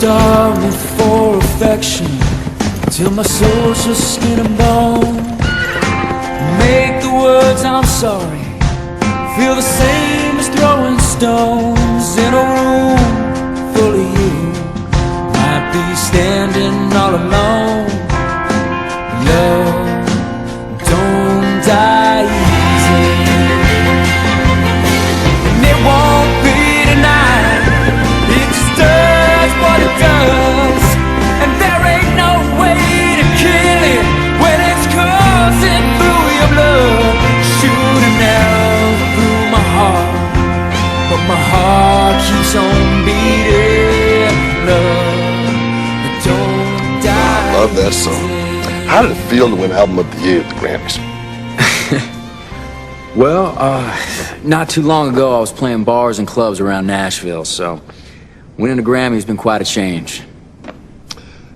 starve me for affection till my soul's just skin and bone. Make the words I'm sorry feel the same as throwing stones in a room full of you. Might be standing all alone. Love don't die easy, and it won't be tonight. It just does what it does, and there ain't no way to kill it when it's coursing through your blood. Shoot an arrow through my heart, but my heart keeps on beating. Love don't die. I love that song. How did it feel to win Album of the Year at the Grammys? Well, not too long ago I was playing bars and clubs around Nashville, so winning a Grammy has been quite a change.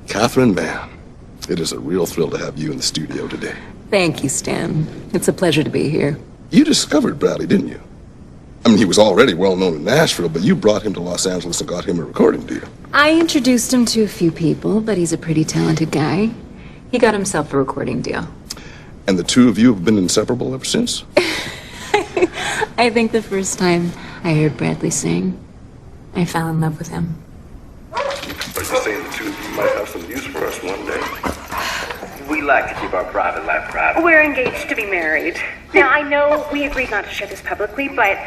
Catherine Mann, it is a real thrill to have you in the studio today. Thank you, Stan. It's a pleasure to be here. You discovered Bradley, didn't you? I mean, he was already well known in Nashville, but you brought him to Los Angeles and got him a recording deal. I introduced him to a few people, but he's a pretty talented guy. He got himself a recording deal. And the two of you have been inseparable ever since? I think the first time I heard Bradley sing, I fell in love with him. Are you saying the two of you might have some use for us one day? We like to keep our private life private. We're engaged to be married. Now, I know we agreed not to share this publicly, but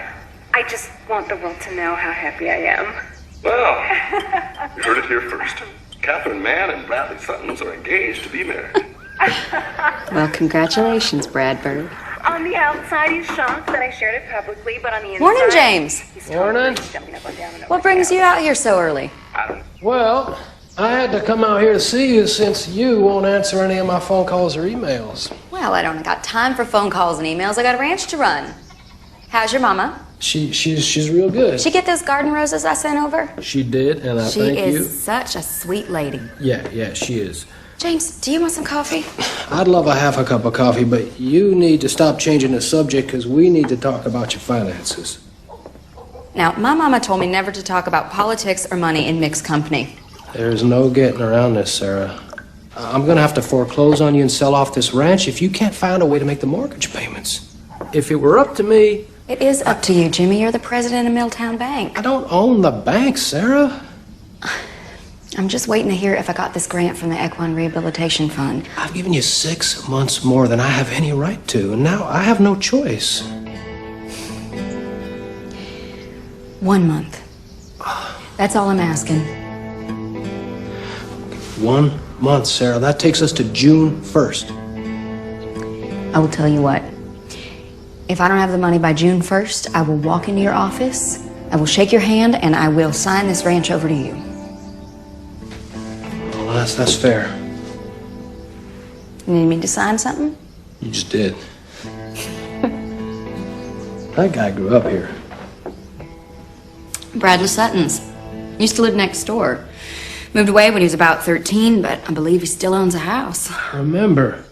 I just want the world to know how happy I am. Well, you heard it here first. Catherine Mann and Bradley Suttons are engaged to be married. Well, congratulations, Bradford. On the outside, he's shocked that I shared it publicly, but on the inside... Morning, James. He's Morning. jumping up and down and over What brings you out here so early? Well, I had to come out here to see you since you won't answer any of my phone calls or emails. Well, I don't got time for phone calls and emails. I got a ranch to run. How's your mama? She's real good. She get those garden roses I sent over? She did, and I She thank is you. such a sweet lady. Yeah, she is. James, do you want some coffee? I'd love a half a cup of coffee, but you need to stop changing the subject because we need to talk about your finances. Now, my mama told me never to talk about politics or money in mixed company. There's no getting around this, Sarah. I'm gonna have to foreclose on you and sell off this ranch if you can't find a way to make the mortgage payments. If it were up to me... It is up to you, Jimmy. You're the president of Milltown Bank. I don't own the bank, Sarah. I'm just waiting to hear if I got this grant from the Equine Rehabilitation Fund. I've given you 6 months more than I have any right to, and now I have no choice. 1 month. That's all I'm asking. 1 month, Sarah. That takes us to June 1st. I will tell you what. If I don't have the money by June 1st, I will walk into your office, I will shake your hand, and I will sign this ranch over to you. Well, that's fair. You need me to sign something? You just did. That guy grew up here. Bradley Sutton's. Used to live next door. Moved away when he was about 13, but I believe he still owns a house. I remember.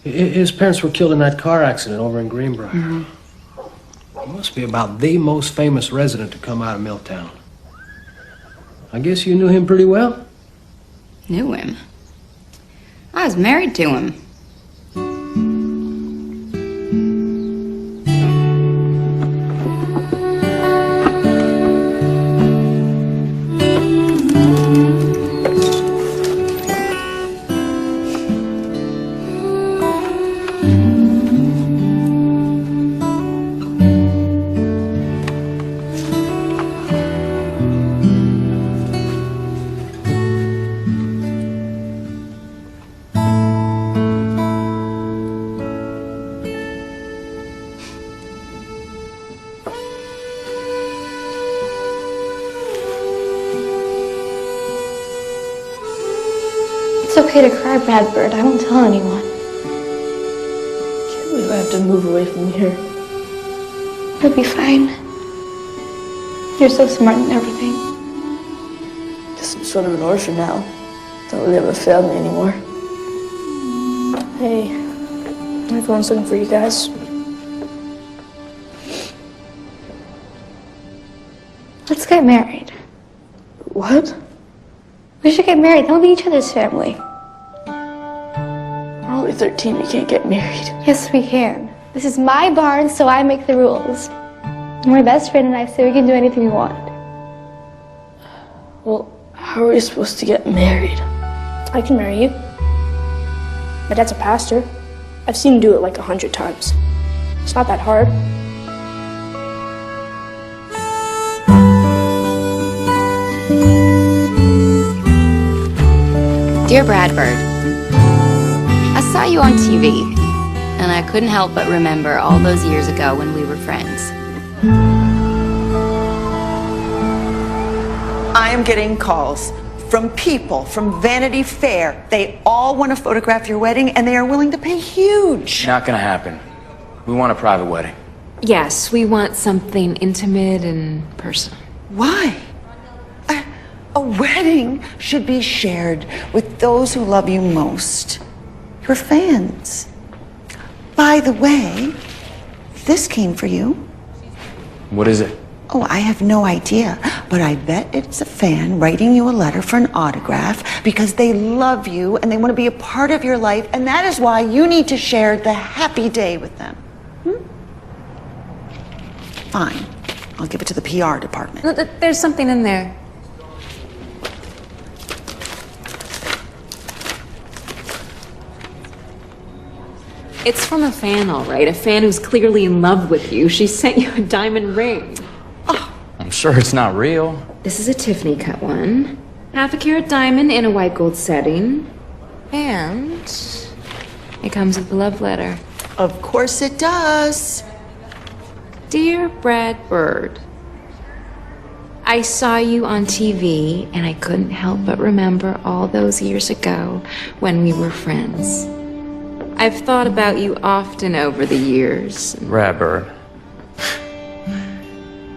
His parents were killed in that car accident over in Greenbrier. He must be about the most famous resident to come out of Milltown. I guess you knew him pretty well? Knew him? I was married to him. It's okay to cry, Bradford. I won't tell anyone. Can't believe I have to move away from here. You'll be fine. You're so smart and everything. Guess I'm sort of an orphan now. Don't really have a family anymore. Hey, everyone's looking for you guys. Let's get married. What? We should get married. Then we'll be each other's family. We're only 13. We can't get married. Yes, we can. This is my barn, so I make the rules. My best friend and I say we can do anything we want. Well, how are we supposed to get married? I can marry you. My dad's a pastor. I've seen him do it like 100 times. It's not that hard. Dear Bradford, I saw you on TV, and I couldn't help but remember all those years ago when we were friends. I am getting calls from people from Vanity Fair. They all want to photograph your wedding, and they are willing to pay huge. Not gonna happen. We want a private wedding. Yes, we want something intimate and personal. Why? A wedding should be shared with those who love you most, your fans. By the way, this came for you. What is it? Oh, I have no idea, but I bet it's a fan writing you a letter for an autograph because they love you and they want to be a part of your life, and that is why you need to share the happy day with them. Fine. I'll give it to the PR department. Look, there's something in there. It's from a fan, all right. A fan who's clearly in love with you. She sent you a diamond ring. I'm sure it's not real. This is a Tiffany cut one. Half a carat diamond in a white gold setting. And it comes with a love letter. Of course it does. Dear Brad Bird, I saw you on TV and I couldn't help but remember all those years ago when we were friends. I've thought about you often over the years. Radbird.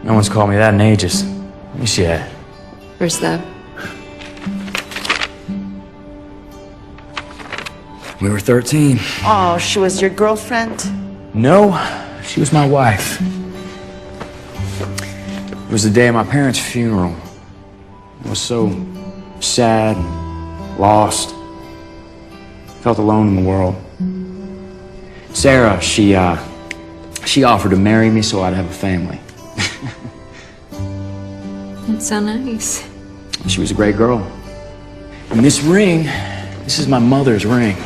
No one's called me that in ages. Let me see that. First love. We were 13. Oh, she was your girlfriend? No, she was my wife. It was the day of my parents' funeral. I was so sad, lost. Felt alone in the world. Sarah, she offered to marry me so I'd have a family. That's so nice. She was a great girl. And this ring, this is my mother's ring.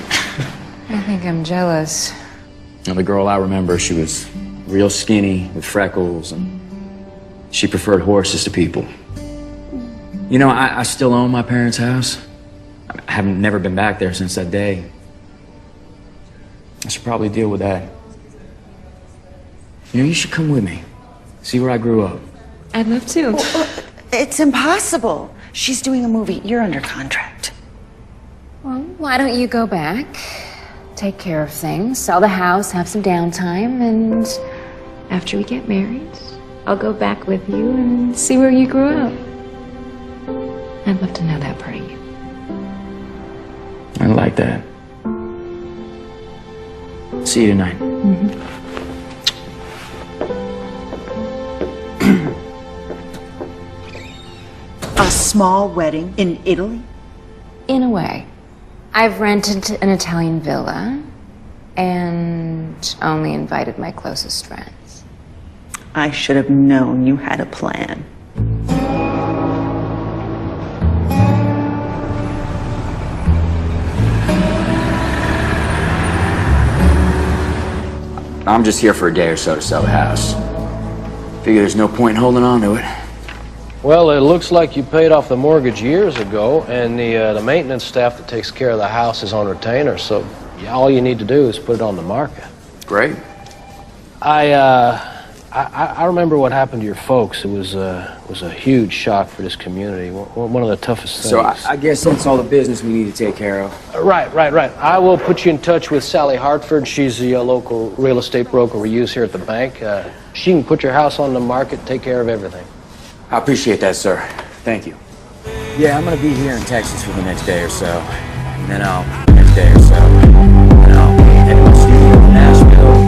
I think I'm jealous. Now, the girl I remember, she was real skinny with freckles, and she preferred horses to people. You know, I still own my parents' house. I haven't never been back there since that day. I should probably deal with that. You know, you should come with me. See where I grew up. I'd love to. It's impossible. She's doing a movie. You're under contract. Well, why don't you go back, take care of things, sell the house, have some downtime, and after we get married, I'll go back with you and see where you grew up. I'd love to know that part of you. I like that. See you tonight. A small wedding in Italy? In a way. I've rented an Italian villa and only invited my closest friends. I should have known you had a plan. I'm just here for a day or so to sell the house. Figure there's no point in holding on to it. Well, it looks like you paid off the mortgage years ago, and the maintenance staff that takes care of the house is on retainer, so all you need to do is put it on the market. Great. I remember what happened to your folks. It was a huge shock for this community. One of the toughest things. So I guess that's all the business we need to take care of. Right. I will put you in touch with Sally Hartford. She's the local real estate broker we use here at the bank. She can put your house on the market, take care of everything. I appreciate that, sir. Thank you. Yeah, I'm gonna be here in Texas for the next day or so. And then I'll head to my studio in Nashville.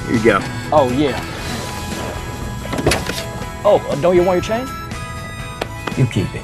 Here you go. Oh, yeah. Oh, don't you want your chain? You keep it.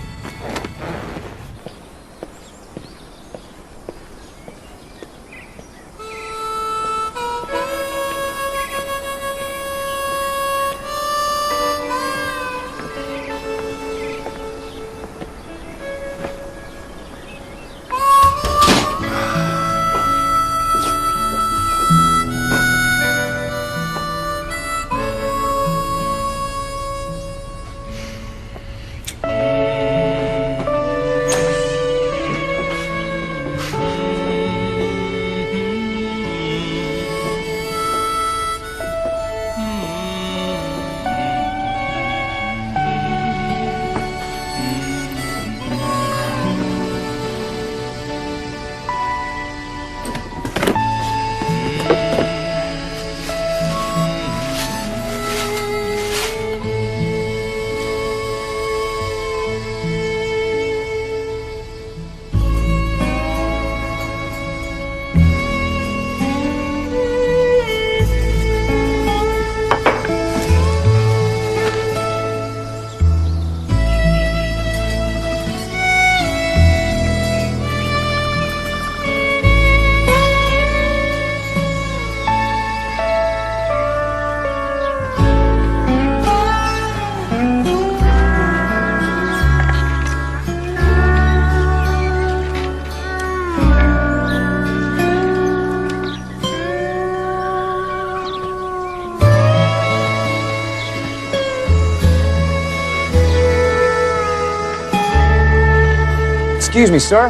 Excuse me, sir.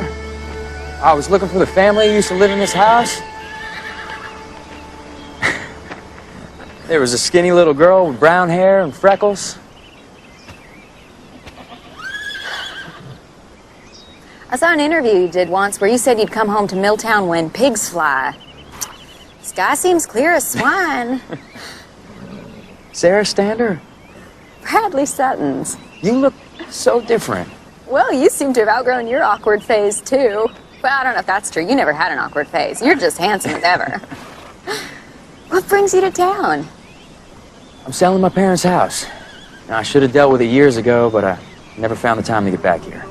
I was looking for the family who used to live in this house. There was a skinny little girl with brown hair and freckles. I saw an interview you did once where you said you'd come home to Milltown when pigs fly. Sky seems clear as swine. Sarah Stander, Bradley Sutton's. you look so different. Well, you seem to have outgrown your awkward phase, too. Well, I don't know if that's true. You never had an awkward phase. You're just handsome as ever. What brings you to town? I'm selling my parents' house. Now, I should have dealt with it years ago, but I never found the time to get back here.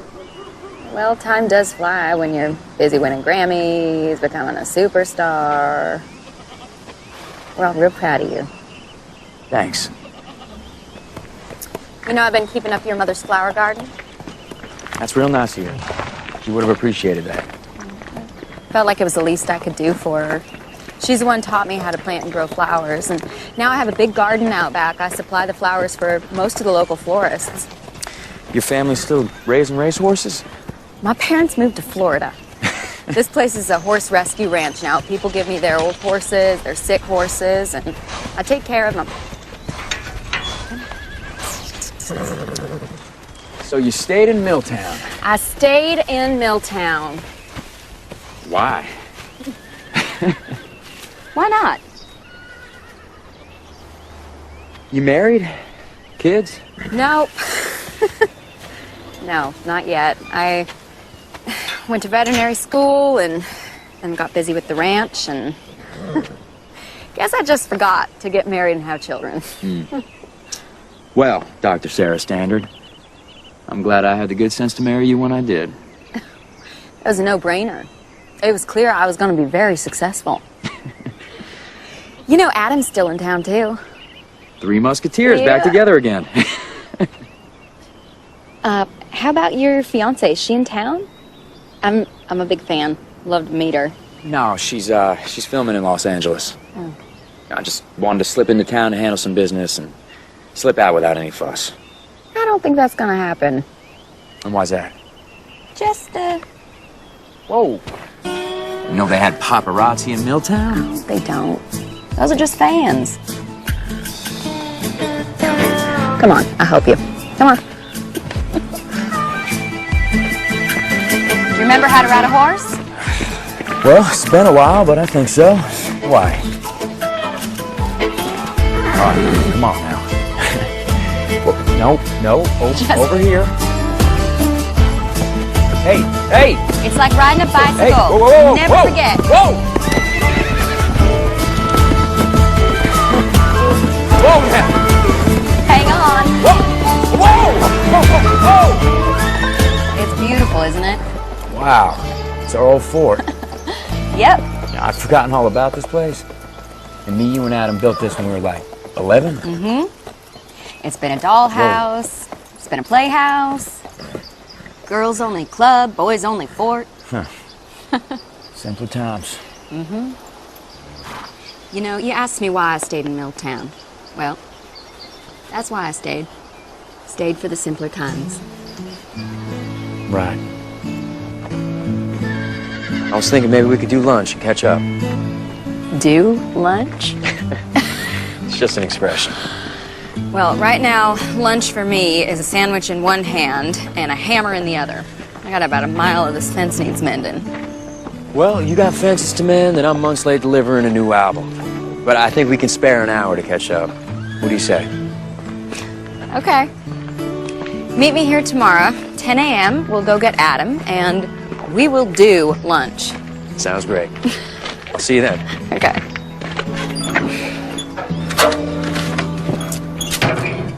Well, time does fly when you're busy winning Grammys, becoming a superstar. We're all real proud of you. Thanks. You know, I've been keeping up your mother's flower garden. That's real nice of you. You would have appreciated that. Felt like it was the least I could do for her. She's the one who taught me how to plant and grow flowers, and now I have a big garden out back. I supply the flowers for most of the local florists. Your family's still raising racehorses? My parents moved to Florida. This place is a horse rescue ranch now. People give me their old horses, their sick horses, and I take care of them. So you stayed in Milltown. I stayed in Milltown. Why? Why not? You married? Kids? Nope. No, not yet. I went to veterinary school and got busy with the ranch, and guess I just forgot to get married and have children. Well, Dr. Sarah Standard, I'm glad I had the good sense to marry you when I did. It was a no-brainer. It was clear I was going to be very successful. You know, Adam's still in town, too. Three Musketeers back together again. How about your fiancée? Is she in town? I'm a big fan. Love to meet her. No, she's filming in Los Angeles. Oh. I just wanted to slip into town to handle some business and slip out without any fuss. I don't think that's going to happen. And why's that? Just, Whoa. You know they had paparazzi in Milltown? They don't. Those are just fans. Come on, I'll help you. Come on. Do you remember how to ride a horse? Well, it's been a while, but I think so. Why? All right, come on now. No, over here. Hey! It's like riding a bicycle. Hey, whoa, Never forget. Whoa! Wow, it's our old fort. Yep. I've forgotten all about this place. And me, you, and Adam built this when we were like 11? Mm-hmm. It's been a dollhouse. It's been a playhouse. Girls only club, boys only fort. Huh. Simpler times. Mm-hmm. You know, you asked me why I stayed in Milltown. Well, that's why I stayed. Stayed for the simpler times. Right. I was thinking maybe we could do lunch and catch up. Do lunch? It's just an expression. Well, right now, lunch for me is a sandwich in one hand and a hammer in the other. I got about a mile of this fence needs mending. Well, you got fences to mend, and I'm months late delivering a new album. But I think we can spare an hour to catch up. What do you say? Okay. Meet me here tomorrow, 10 a.m. We'll go get Adam, and we will do lunch. Sounds great. I'll see you then. Okay.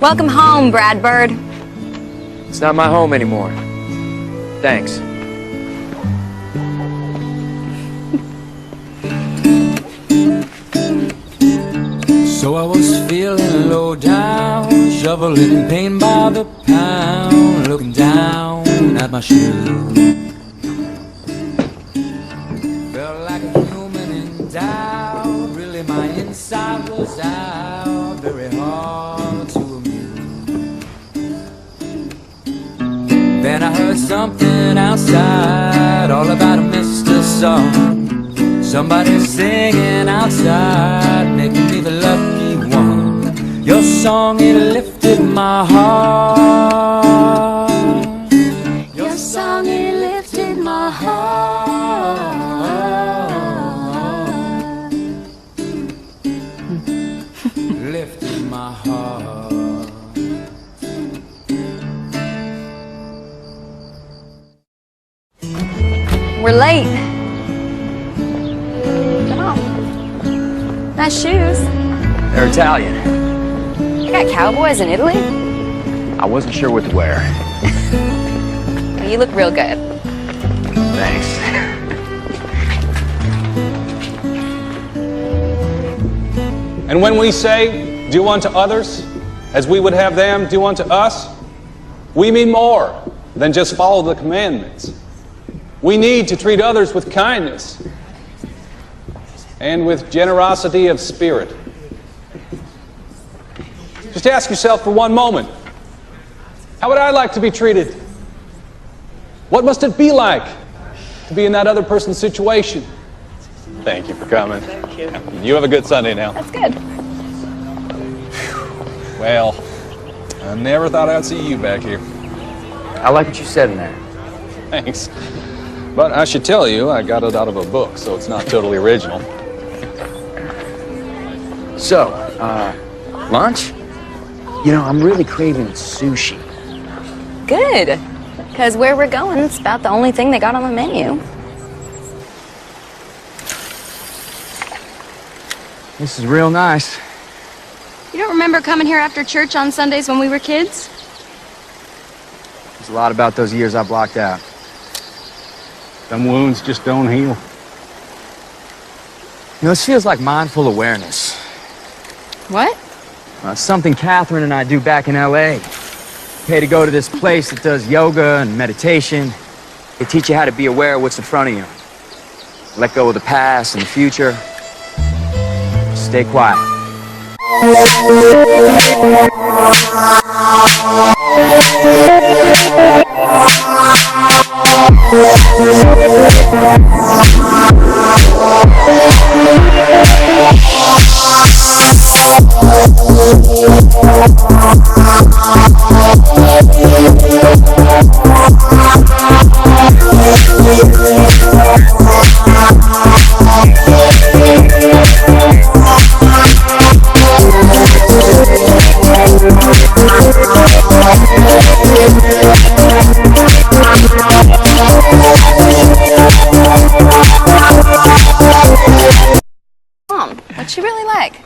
Welcome home, Brad Bird. It's not my home anymore. Thanks. So I was feeling low down, shoveling pain by the pound, looking down at my shoes. Felt like a human in doubt, really my inside was out, very hard to amuse. Then I heard something outside, all about a Mr. Song. Somebody singing outside, making me the lucky one. Your song, it lifted my heart. Your song, it lifted my heart. Lifted my heart. We're late. Nice shoes. They're Italian. You got cowboys in Italy? I wasn't sure what to wear. You look real good. Thanks. And when we say, do unto others as we would have them do unto us, we mean more than just follow the commandments. We need to treat others with kindness and with generosity of spirit. Just ask yourself for one moment, how would I like to be treated? What must it be like to be in that other person's situation? Thank you for coming. Thank you. You have a good Sunday now. That's good. Well, I never thought I'd see you back here. I like what you said in there. Thanks. But I should tell you, I got it out of a book, so it's not totally original. So, lunch? You know, I'm really craving sushi. Good. Because where we're going, it's about the only thing they got on the menu. This is real nice. You don't remember coming here after church on Sundays when we were kids? There's a lot about those years I blocked out. Some wounds just don't heal. You know, this feels like mindful awareness. What? Something Catherine and I do back in L.A. Pay to go to this place that does yoga and meditation. They teach you how to be aware of what's in front of you. Let go of the past and the future. Stay quiet. Mom, what's she really like?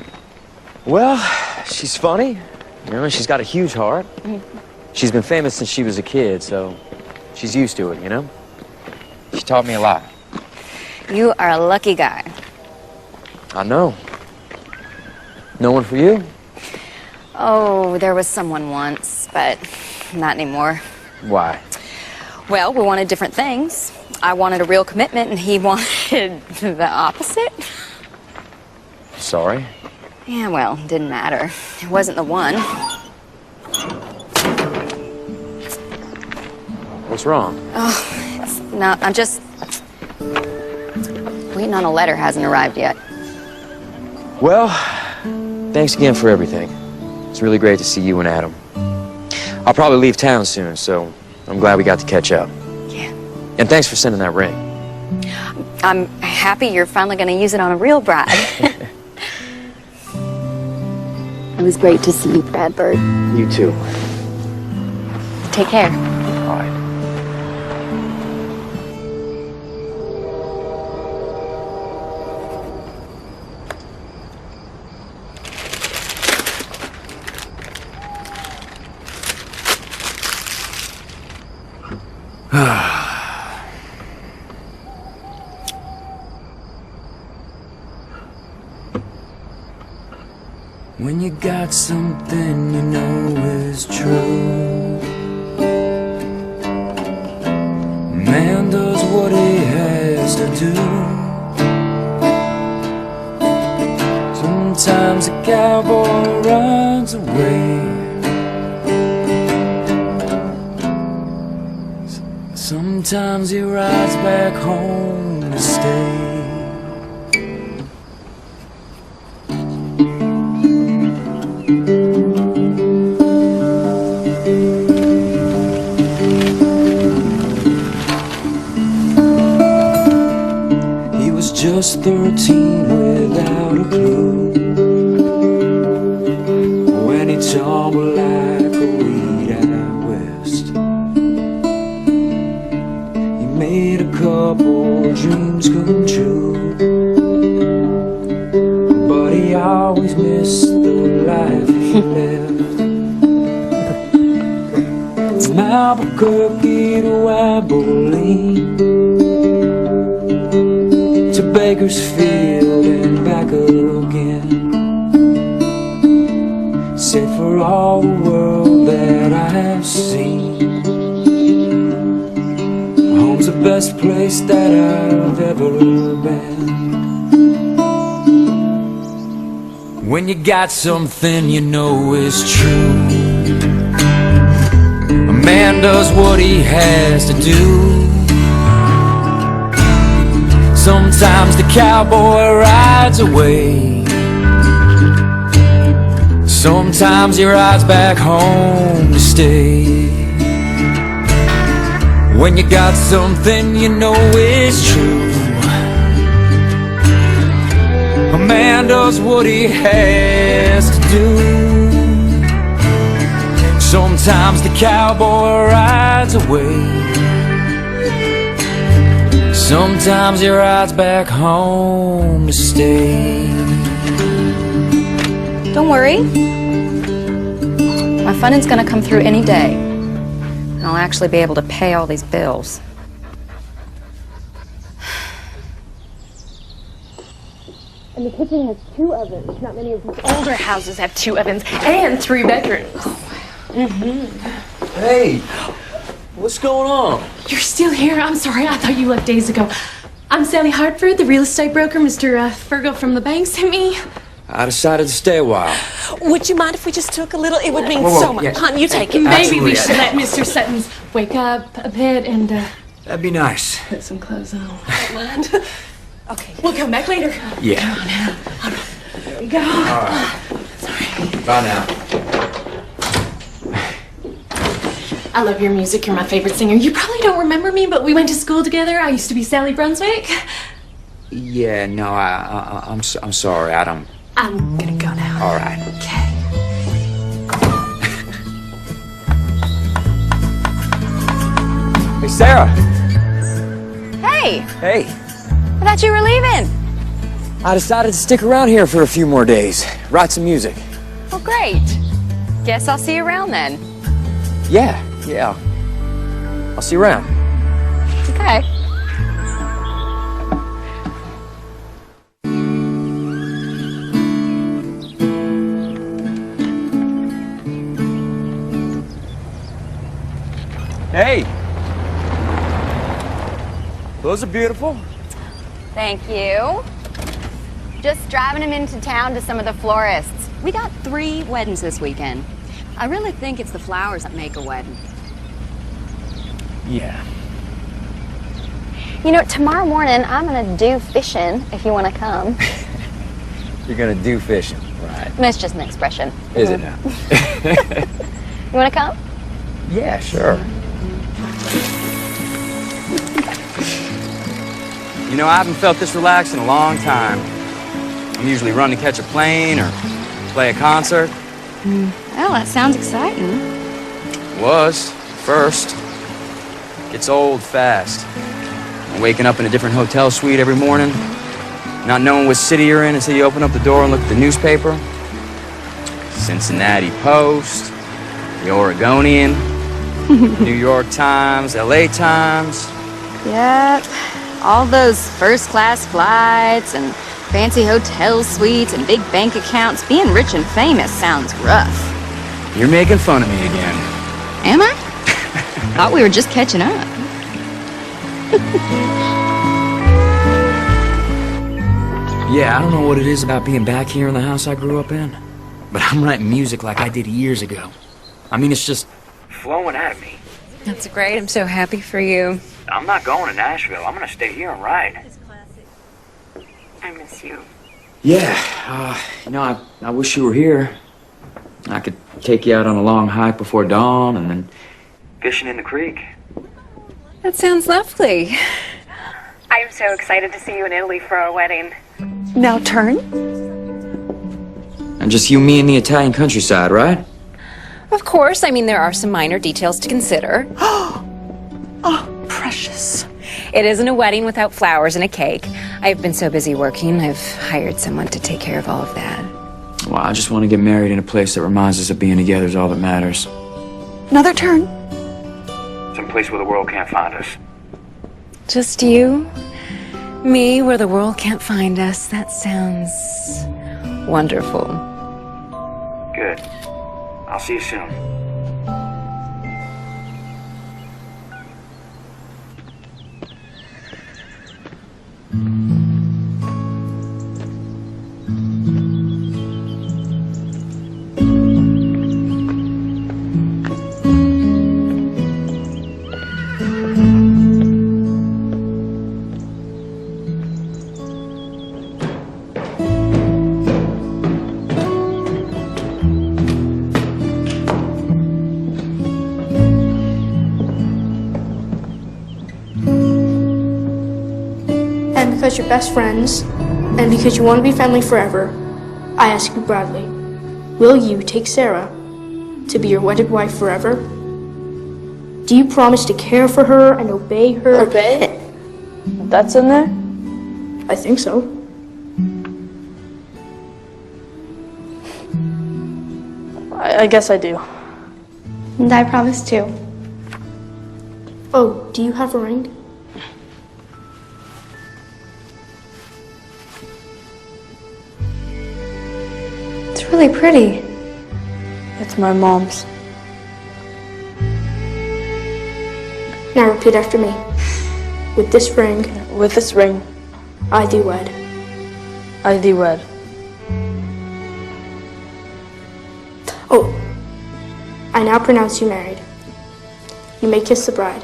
Well, she's funny. You know, she's got a huge heart. She's been famous since she was a kid, so she's used to it, you know? She taught me a lot. You are a lucky guy. I know. No one for you? Oh, there was someone once, but not anymore. Why? Well, we wanted different things. I wanted a real commitment, and he wanted the opposite. Sorry. Yeah, well, it didn't matter. It wasn't the one. What's wrong? Oh, it's not. I'm just waiting on a letter. Hasn't arrived yet. Well, thanks again for everything. It's really great to see you and Adam. I'll probably leave town soon, so I'm glad we got to catch up. Yeah. And thanks for sending that ring. I'm happy you're finally going to use it on a real bride. It was great to see you, Brad Bird. You too. Take care. All right. When you got something you know is true, man does what he has to do. Sometimes a cowboy runs away, sometimes he rides back home to stay. Just 13 without a clue, when he tumbled like a weed out west. He made a couple dreams come true, but he always missed the life he left. From Albuquerque to Abilene, to Bakersfield and back again. Said for all the world that I have seen, home's the best place that I've ever been. When you got something you know is true, a man does what he has to do. Sometimes the cowboy rides away, sometimes he rides back home to stay. When you got something you know is true, a man does what he has to do. Sometimes the cowboy rides away, sometimes he rides back home to stay. Don't worry. My funding's gonna come through any day. And I'll actually be able to pay all these bills. And the kitchen has 2 ovens. Not many of these older houses have 2 ovens and 3 bedrooms. Hey, what's going on? You're still here? I'm sorry. I thought you left days ago. I'm Sally Hartford, the real estate broker Mr. Fergal from the bank sent me. I decided to stay a while. Would you mind if we just took a little? It would mean Whoa, so much. yeah. Hon, you take it. Maybe we should let Mr. Sutton's wake up a bit and That'd be nice. put some clothes on. Don't mind. Okay. We'll come back later. Yeah. Come on now. There we go. All right. Sorry. Bye now. I love your music. You're my favorite singer. You probably don't remember me, but we went to school together. I used to be Sally Brunswick. Yeah, no, I'm sorry, Adam. I'm gonna go now. All right. Okay. Hey, Sarah. Hey! Hey. I thought you were leaving. I decided to stick around here for a few more days, write some music. Well, great. Guess I'll see you around then. Yeah. I'll see you around. Okay. Hey. Those are beautiful. Thank you. Just driving him into town to some of the florists. We got 3 weddings this weekend. I really think it's the flowers that make a wedding. Yeah. You know, tomorrow morning I'm gonna do fishing if you wanna come. You're gonna do fishing, right? That's just an expression. Is it now? You wanna come? Yeah, sure. You know, I haven't felt this relaxed in a long time. I'm usually run to catch a plane or play a concert. Well, that sounds exciting. Was, first. Gets old fast. Waking up in a different hotel suite every morning, not knowing what city you're in until you open up the door and look at the newspaper. Cincinnati Post, the Oregonian, New York Times, LA Times. Yep. All those first-class flights and fancy hotel suites and big bank accounts. Being rich and famous sounds rough. You're making fun of me again. Am I? Thought we were just catching up. Yeah, I don't know what it is about being back here in the house I grew up in, but I'm writing music like I did years ago. I mean, it's just flowing out of me. That's great. I'm so happy for you. I'm not going to Nashville. I'm gonna stay here and write. I miss you. Yeah, you know, I wish you were here. I could take you out on a long hike before dawn and then Fishing in the creek. That sounds lovely. I'm so excited to see you in Italy for our wedding. Now turn. and just you, me, and the Italian countryside, right? Of course. I mean, there are some minor details to consider. Oh, precious. It isn't a wedding without flowers and a cake. I've been so busy working, I've hired someone to take care of all of that. Well, I just want to get married in a place that reminds us of being together is all that matters. Another turn. Someplace where the world can't find us. Just you, me, where the world can't find us. That sounds wonderful. Good. I'll see you soon. And because you're best friends, and because you want to be family forever, I ask you, Bradley, will you take Sarah to be your wedded wife forever? Do you promise to care for her and obey her? Obey? That's in there? I think so. I guess I do. And I promise too. Oh, do you have a ring? It's really pretty. It's my mom's. Now repeat after me. With this ring, With this ring, I do wed. I do wed. Oh, I now pronounce you married. You may kiss the bride.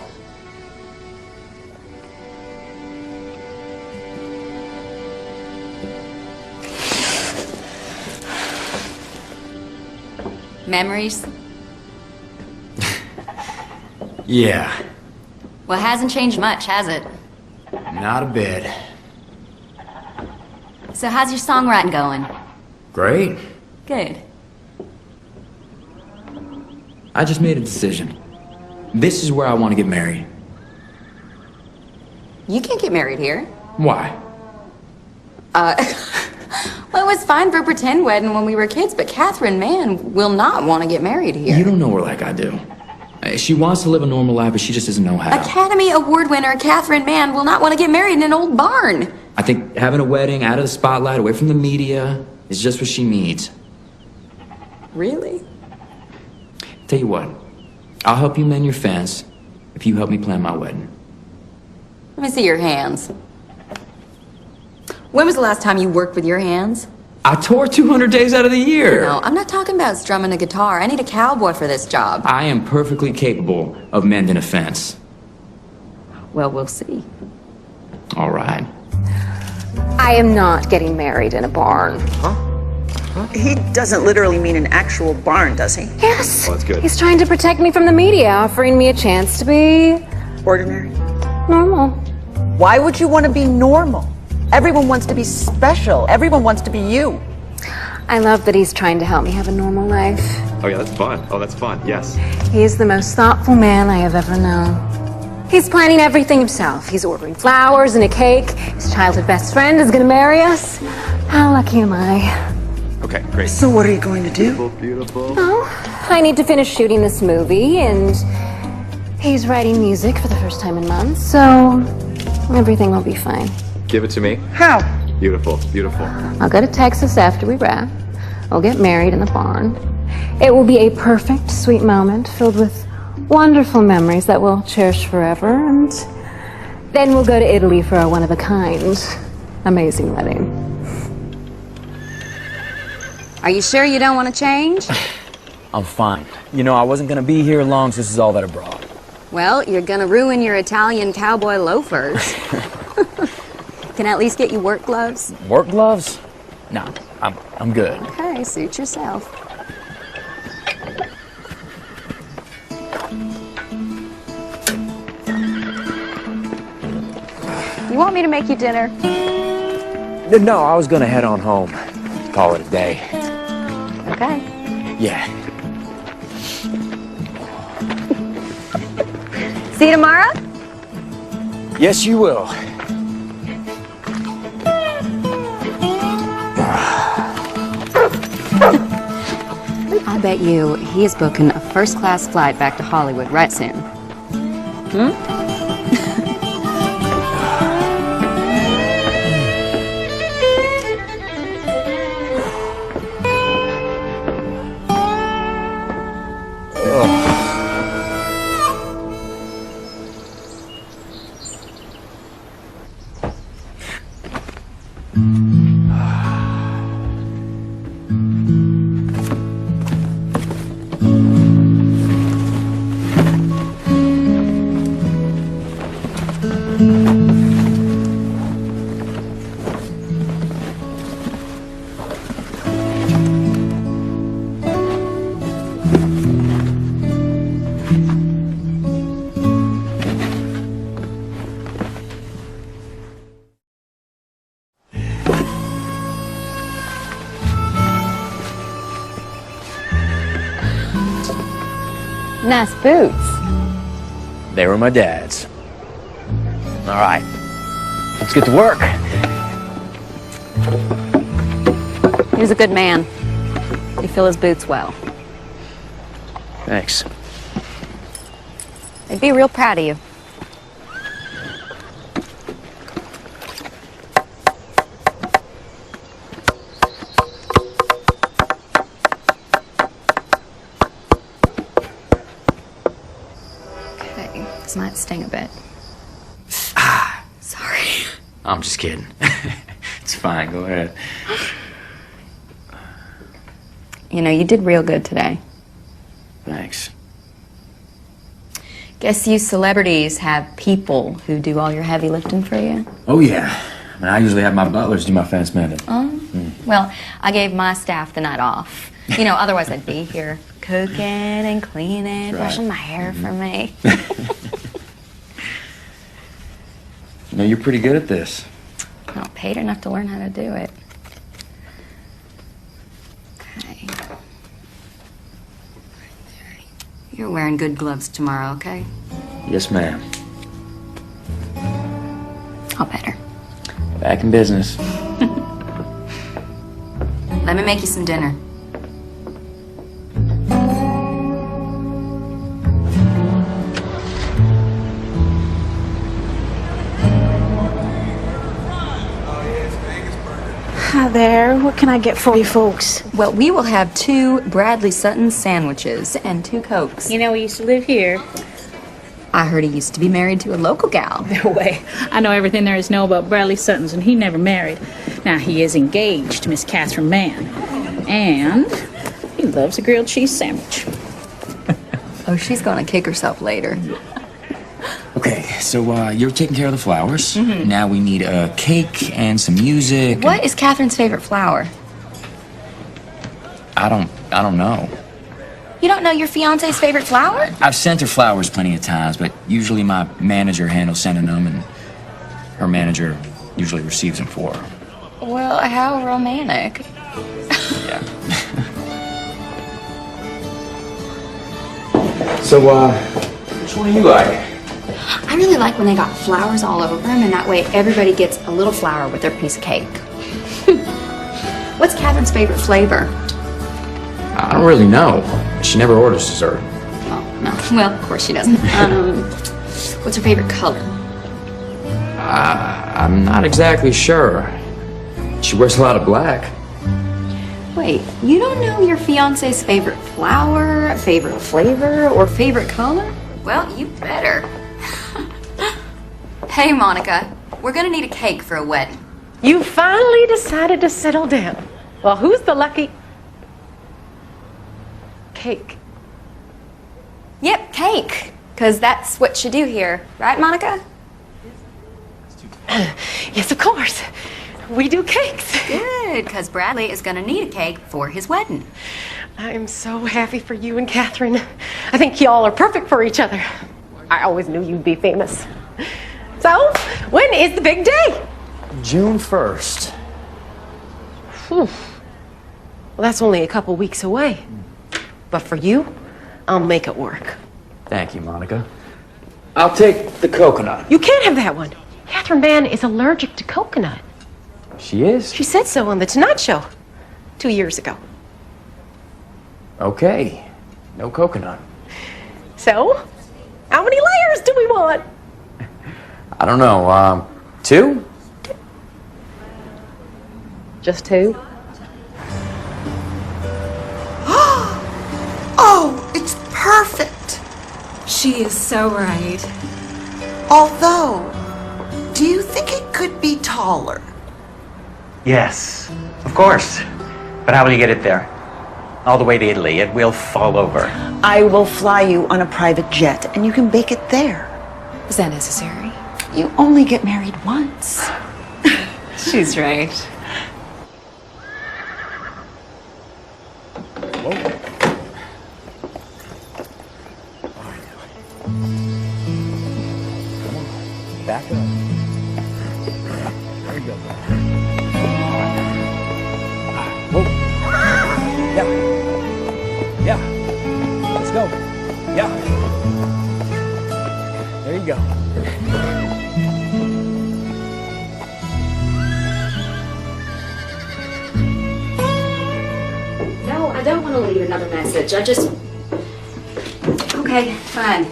Memories? Yeah, Well, it hasn't changed much, has it? not a bit. So how's your songwriting going? Great. Good. I just made a decision. This is where I want to get married. You can't get married here. Why? Well, it was fine for a pretend wedding when we were kids, but Catherine Mann will not want to get married here. You don't know her like I do. She wants to live a normal life, but she just doesn't know how. Academy Award winner Catherine Mann will not want to get married in an old barn. I think having a wedding out of the spotlight, away from the media, is just what she needs. Really? Tell you what, I'll help you mend your fence, if you help me plan my wedding. Let me see your hands. When was the last time you worked with your hands? I tour 200 days out of the year. No, I'm not talking about strumming a guitar. I need a cowboy for this job. I am perfectly capable of mending a fence. Well, we'll see. All right. I am not getting married in a barn. He doesn't literally mean an actual barn, does he? Yes. Oh, that's good. He's trying to protect me from the media, offering me a chance to be Ordinary. normal. Why would you want to be normal? Everyone wants to be special. Everyone wants to be you. I love that he's trying to help me have a normal life. Oh yeah, that's fun. Oh, that's fun. Yes. He's the most thoughtful man I have ever known. He's planning everything himself. He's ordering flowers and a cake. His childhood best friend is going to marry us. How lucky am I? Okay, great. So what are you going to do? Beautiful, beautiful. Oh, I need to finish shooting this movie, and he's writing music for the first time in months, so everything will be fine. Give it to me. How? Beautiful, beautiful. I'll go to Texas after we wrap. We'll get married in the barn. It will be a perfect, sweet moment filled with wonderful memories that we'll cherish forever, and then we'll go to Italy for a one-of-a-kind, amazing wedding. Are you sure you don't want to change? I'm fine. You know, I wasn't gonna be here long, so this is all that I brought. Well, you're gonna ruin your Italian cowboy loafers. Can I at least get you work gloves? Work gloves? No, I'm good. Okay, suit yourself. You want me to make you dinner? No, I was gonna head on home. Call it a day. Okay. Yeah. See you tomorrow? Yes, you will. I bet you he is booking a first-class flight back to Hollywood right soon. Hmm? Nice boots. They were my dad's. All right, let's get to work. He was a good man. You fill his boots well. Thanks. They'd be real proud of you. Okay, this might sting a bit. Sorry. I'm just kidding. It's fine, go ahead. You know, you did real good today. Thanks. Guess you celebrities have people who do all your heavy lifting for you? Oh, yeah. I mean, I usually have my butlers do my fence mending. Oh, well, I gave my staff the night off. You know, otherwise I'd be here cooking and cleaning, Right. brushing my hair for me. You know, you're pretty good at this. Not paid enough to learn how to do it. Okay. You're wearing good gloves tomorrow, okay? Yes, ma'am. I'll better. Back in business. Let me make you some dinner. Hi there. What can I get for you folks? Well, we will have 2 Bradley Sutton sandwiches and 2 Cokes. You know, we used to live here. I heard he used to be married to a local gal. No way. I know everything there is to know about Bradley Sutton's, and he never married. Now, he is engaged to Miss Catherine Mann. And he loves a grilled cheese sandwich. Oh, she's gonna kick herself later. Okay, so you're taking care of the flowers. Now we need a cake and some music. What is Catherine's favorite flower? I don't know. You don't know your fiance's favorite flower? I've sent her flowers plenty of times, but usually my manager handles sending them, and her manager usually receives them for her. Well, how romantic. Yeah. So, which one do you like? I really like when they got flowers all over them, and that way everybody gets a little flower with their piece of cake. What's Catherine's favorite flavor? I don't really know. She never orders dessert. Oh, no. Well, of course she doesn't. What's her favorite color? I'm not exactly sure. She wears a lot of black. Wait, you don't know your fiance's favorite flower, favorite flavor, or favorite color? Well, you better. Hey, Monica, we're gonna need a cake for a wedding. You finally decided to settle down. Well, who's the lucky... Cake. Yep, cake. Because that's what you do here. Right, Monica? Yes, of course. We do cakes. Good, because Bradley is going to need a cake for his wedding. I'm so happy for you and Catherine. I think y'all are perfect for each other. I always knew you'd be famous. So, when is the big day? June 1st. Whew. Well, that's only a couple weeks away. But for you, I'll make it work. Thank you, Monica. I'll take the coconut. You can't have that one. Catherine Mann is allergic to coconut. She is? She said so on The Tonight Show 2 years ago. Okay. No coconut. So, how many layers do we want? I don't know. 2? Just 2? Oh, it's perfect. She is so right. Although, do you think it could be taller? Yes, of course. But how will you get it there? All the way to Italy. It will fall over. I will fly you on a private jet, and you can bake it there. Is that necessary? You only get married once. She's right. Back up. There you go. Whoa. Yeah. Yeah. Let's go. Yeah. There you go. No, I don't want to leave another message. Okay, fine.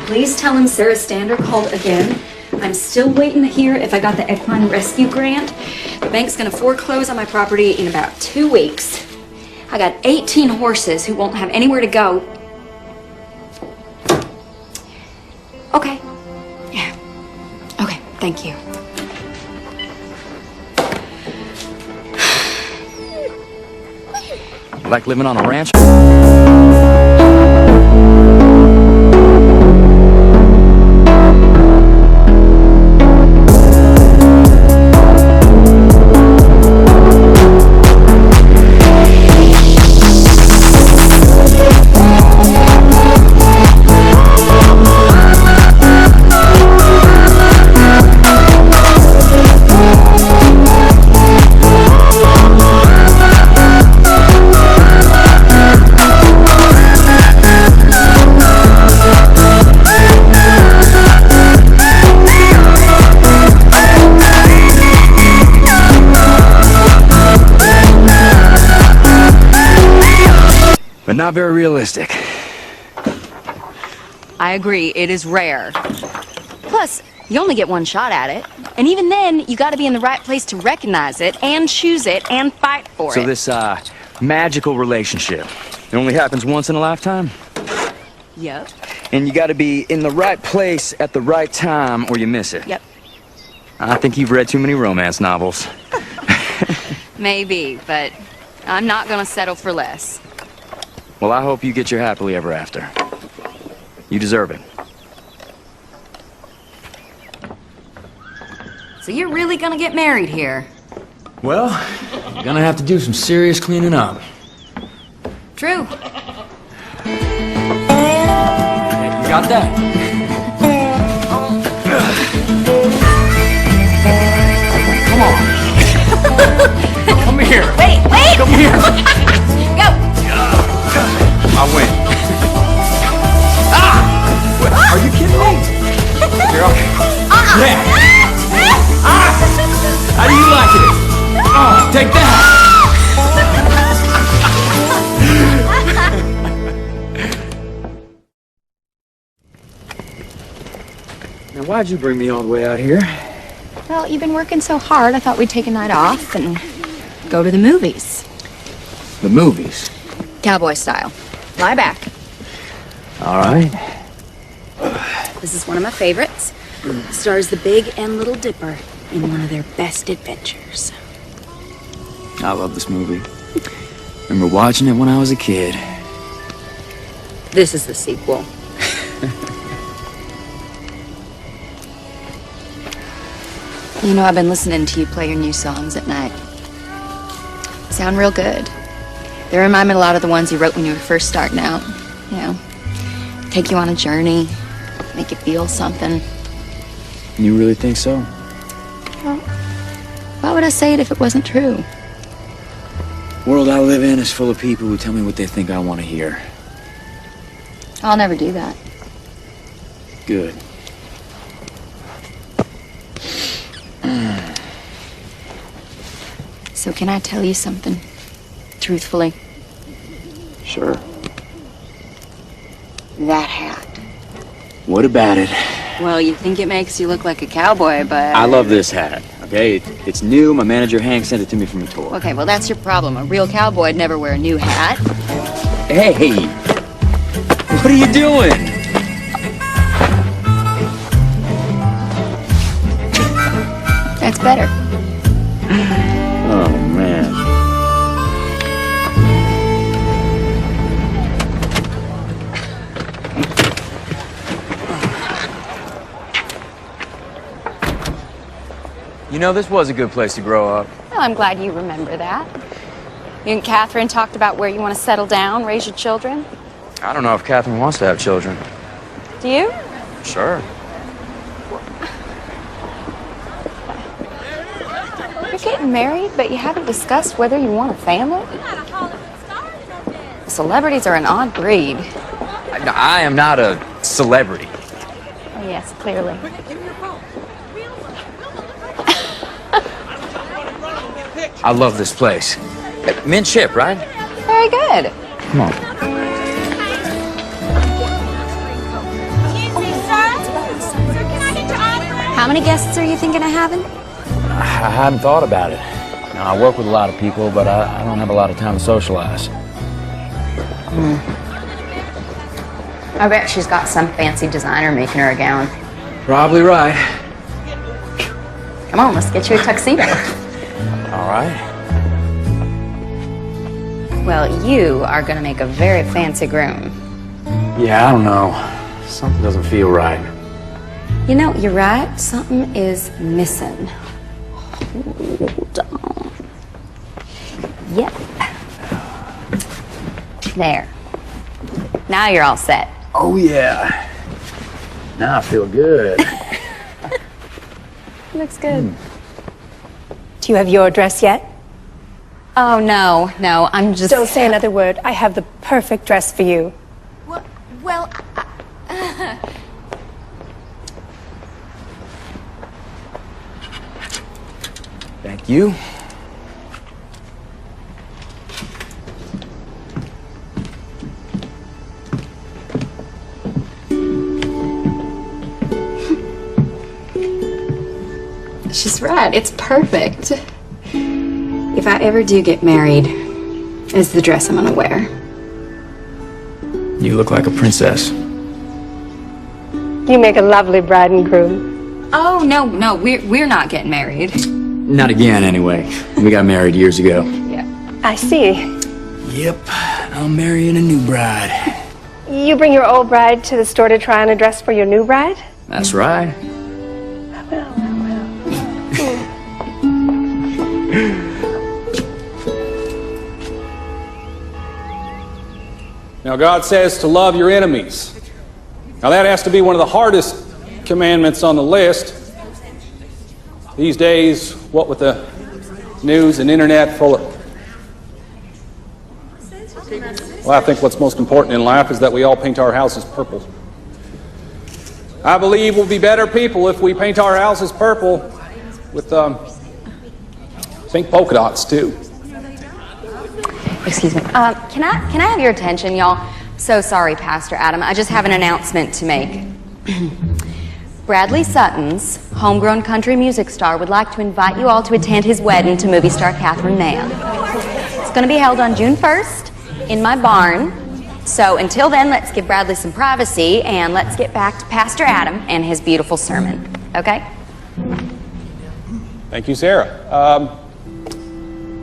Please tell him Sarah Stander called again. I'm still waiting to hear if I got the equine rescue grant. The bank's gonna foreclose on my property in about 2 weeks. I got 18 horses who won't have anywhere to go. Okay. Yeah. Okay, thank you. Like living on a ranch? But not very realistic. I agree, it is rare. Plus, you only get one shot at it. And even then, you gotta be in the right place to recognize it, and choose it, and fight for it. So this, magical relationship, it only happens once in a lifetime? Yep. And you gotta be in the right place at the right time or you miss it. Yep. I think you've read too many romance novels. Maybe, but I'm not gonna settle for less. Well, I hope you get your happily ever after. You deserve it. So you're really gonna get married here? Well, you're gonna have to do some serious cleaning up. True. You got that? Come on. Come here. Wait! Come here. Go! I win. Ah! What, are you kidding me? Here, okay. Yeah. Ah! How do you like it? Oh, take that. Now, why'd you bring me all the way out here? Well, you've been working so hard, I thought we'd take a night off and go to the movies. The movies. Cowboy style. Lie back. All right. This is one of my favorites. Stars the Big and Little Dipper in one of their best adventures. I love this movie. Remember watching it when I was a kid. This is the sequel. You know, I've been listening to you play your new songs at night. Sound real good. They remind me a lot of the ones you wrote when you were first starting out. You know, take you on a journey, make you feel something. You really think so? Well, why would I say it if it wasn't true? The world I live in is full of people who tell me what they think I want to hear. I'll never do that. Good. So can I tell you something? Truthfully? Sure. That hat. What about it? Well, you think it makes you look like a cowboy, but... I love this hat, okay? It's new. My manager, Hank, sent it to me from a tour. Okay, well, that's your problem. A real cowboy'd never wear a new hat. Hey! What are you doing? That's better. Oh, man. You know, this was a good place to grow up. Well, I'm glad you remember that. You and Catherine talked about where you want to settle down, raise your children. I don't know if Catherine wants to have children. Do you? Sure. You're getting married, but you haven't discussed whether you want a family? Celebrities are an odd breed. I am not a celebrity. Oh, yes, clearly. I love this place. Mint chip, right? Very good. Come on. How many guests are you thinking of having? I hadn't thought about it. Now, I work with a lot of people, but I don't have a lot of time to socialize. I bet she's got some fancy designer making her a gown. Probably right. Come on, let's get you a tuxedo. All right. Well, you are going to make a very fancy groom. Yeah, I don't know. Something doesn't feel right. You know, you're right. Something is missing. Hold on. Yep. There. Now you're all set. Oh, yeah. Now I feel good. Looks good. Do you have your dress yet? Oh, no, I'm just... Don't say another word. I have the perfect dress for you. Well, Thank you. she's right. It's perfect. If I ever do get married, it's the dress I'm gonna wear. You look like a princess. You make a lovely bride and groom. Oh, no, we're not getting married. Not again, anyway. We got married years ago. Yeah. I see. Yep, I'm marrying a new bride. You bring your old bride to the store to try on a dress for your new bride? That's right. Well. Now, God says to love your enemies. Now, that has to be one of the hardest commandments on the list. These days, what with the news and internet full of... Well, I think what's most important in life is that we all paint our houses purple. I believe we'll be better people if we paint our houses purple with pink polka dots, too. Excuse me. Can I have your attention, y'all? So sorry, Pastor Adam. I just have an announcement to make. Bradley Sutton's homegrown country music star would like to invite you all to attend his wedding to movie star Catherine Mann. It's going to be held on June 1st in my barn. So until then, let's give Bradley some privacy and let's get back to Pastor Adam and his beautiful sermon. Okay? Thank you, Sarah.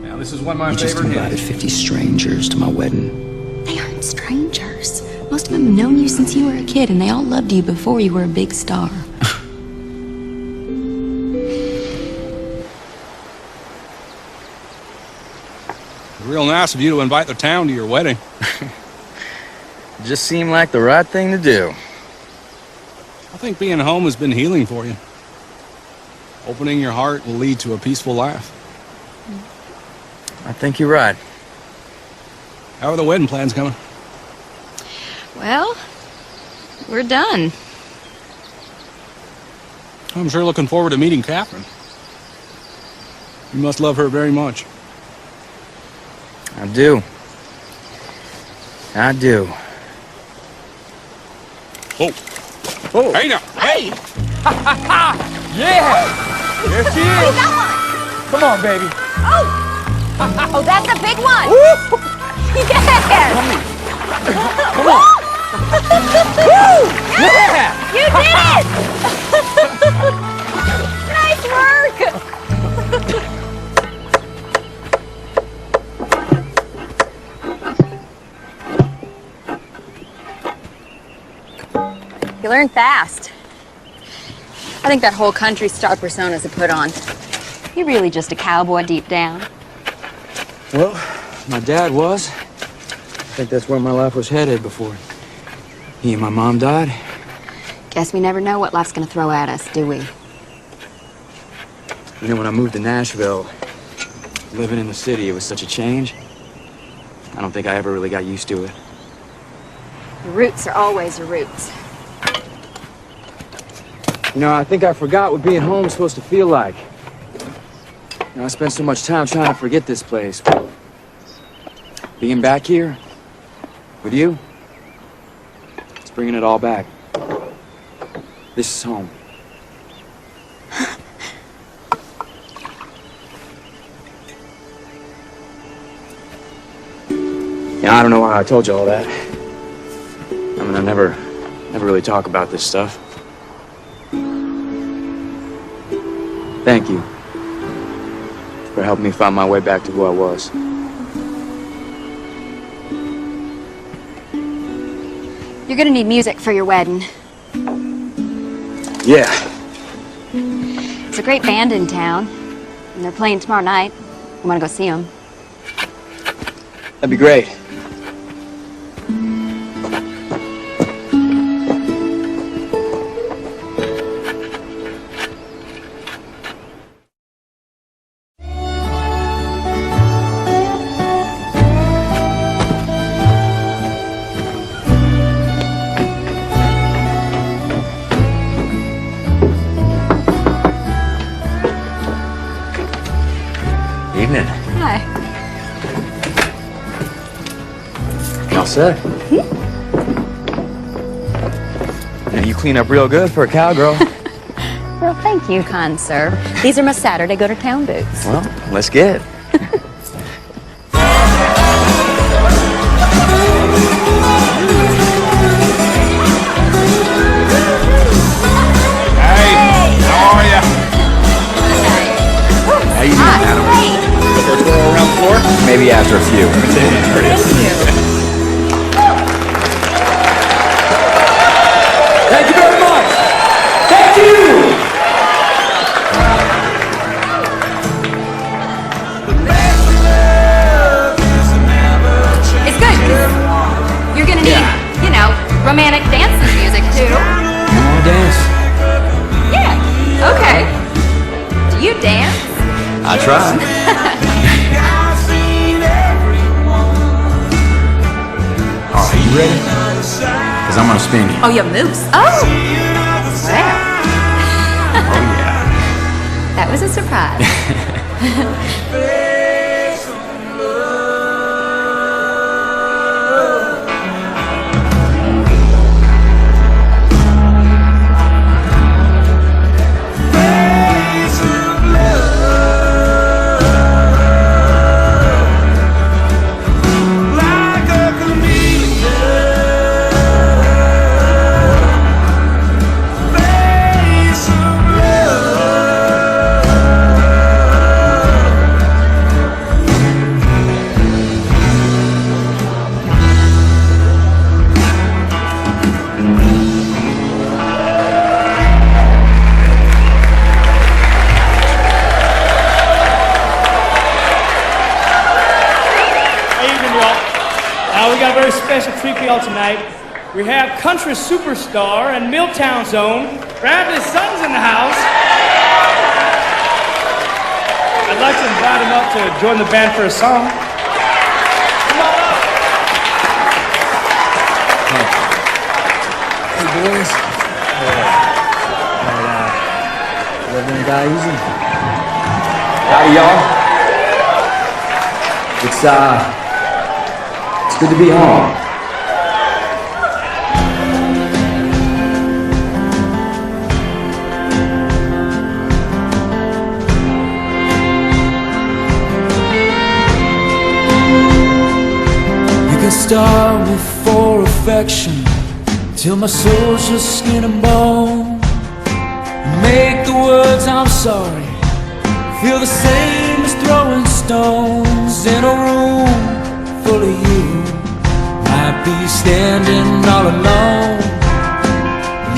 Now, this is one of my favorite just invited 50 strangers to my wedding. They aren't strangers. Most of them have known you since you were a kid, and they all loved you before you were a big star. Real nice of you to invite the town to your wedding. Just seemed like the right thing to do. I think being home has been healing for you. Opening your heart will lead to a peaceful life. I think you're right. How are the wedding plans coming? Well, we're done. I'm sure looking forward to meeting Catherine. You must love her very much. I do. I do. Oh. Oh. Hey now. Hey! Yeah! There she is! Come on, baby. Oh, that's a big one. Yes! Come on. Yeah! You did it! Nice work! You learn fast. I think that whole country star persona's a put on. You're really just a cowboy deep down. Well, my dad was. I think that's where my life was headed before he and my mom died. Guess we never know what life's gonna throw at us, do we? You know, when I moved to Nashville, living in the city, it was such a change. I don't think I ever really got used to it. Your roots are always your roots. You know, I think I forgot what being home is supposed to feel like. You know, I spent so much time trying to forget this place. Being back here, with you, it's bringing it all back. This is home. Yeah, I don't know why I told you all that. I mean, I never really talk about this stuff. Thank you for helping me find my way back to who I was. You're gonna need music for your wedding. Yeah. It's a great band in town, and they're playing tomorrow night. You wanna go see them? That'd be great. Evening. Hi. All set? Now you clean up real good for a cowgirl. Well, thank you, kind sir. These are my Saturday go-to-town boots. Well, let's get it. You're gonna need, you know, romantic dances music too. Wanna dance? Yeah, okay. Do you dance? I try. Are you ready? Because I'm gonna spin you. Oh, you have moves. Oh! Wow. Oh, yeah. That was a surprise. Tonight, we have country superstar and Milltown's own Bradley Sutton's in the house. I'd like to invite him up to join the band for a song. Come on up. Hey, boys. Living and die easy. Howdy, y'all. It's good to be home. Start with for affection till my soul's just skin and bone. Make the words I'm sorry feel the same as throwing stones in a room full of you. Might be standing all alone.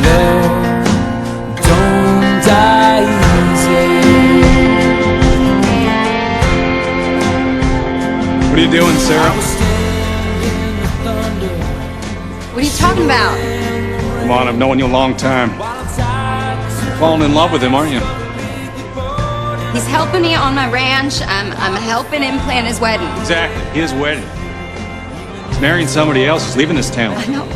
Love don't die easy. What are you doing, Sarah? What are you talking about? Come on, I've known you a long time. You're falling in love with him, aren't you? He's helping me on my ranch. I'm helping him plan his wedding. Exactly, his wedding. He's marrying somebody else. He's leaving this town. I know.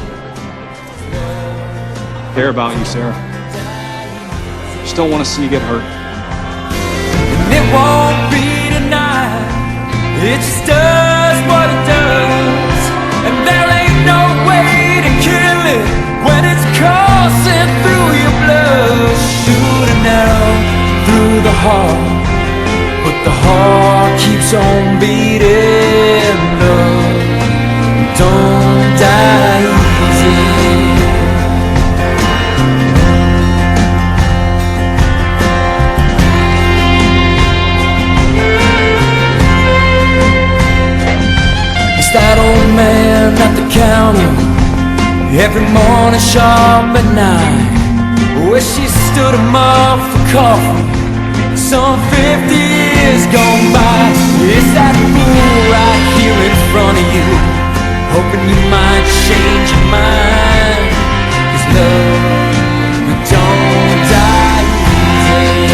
I care about you, Sarah. Just don't want to see you get hurt. And it won't be tonight. It just does what it does. And there ain't no way to kill it when it's coursing through your blood. Shooting down through the heart, but the heart keeps on beating. Love don't die easy. It's that old man at the counter every morning, sharp at 9, where she stood him up for coffee. Some 50 years gone by. It's that fool right here in front of you, hoping you might change your mind. 'Cause love don't die easy.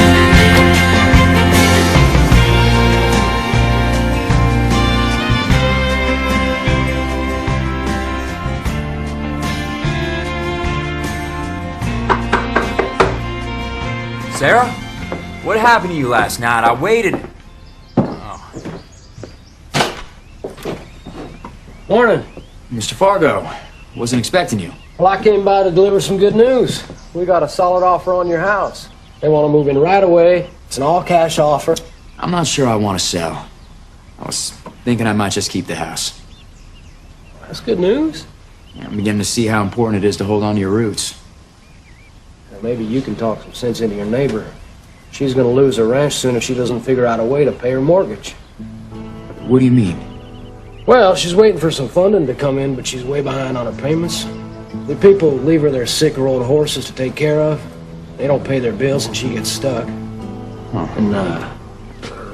Sarah? What happened to you last night? I waited. Oh. Morning. Mr. Fargo, wasn't expecting you. Well, I came by to deliver some good news. We got a solid offer on your house. They want to move in right away. It's an all-cash offer. I'm not sure I want to sell. I was thinking I might just keep the house. That's good news. I'm beginning to see how important it is to hold on to your roots. Well, maybe you can talk some sense into your neighbor. She's going to lose her ranch soon if she doesn't figure out a way to pay her mortgage. What do you mean? Well, she's waiting for some funding to come in, but she's way behind on her payments. The people leave her their sick or old horses to take care of. They don't pay their bills and she gets stuck. Huh. And her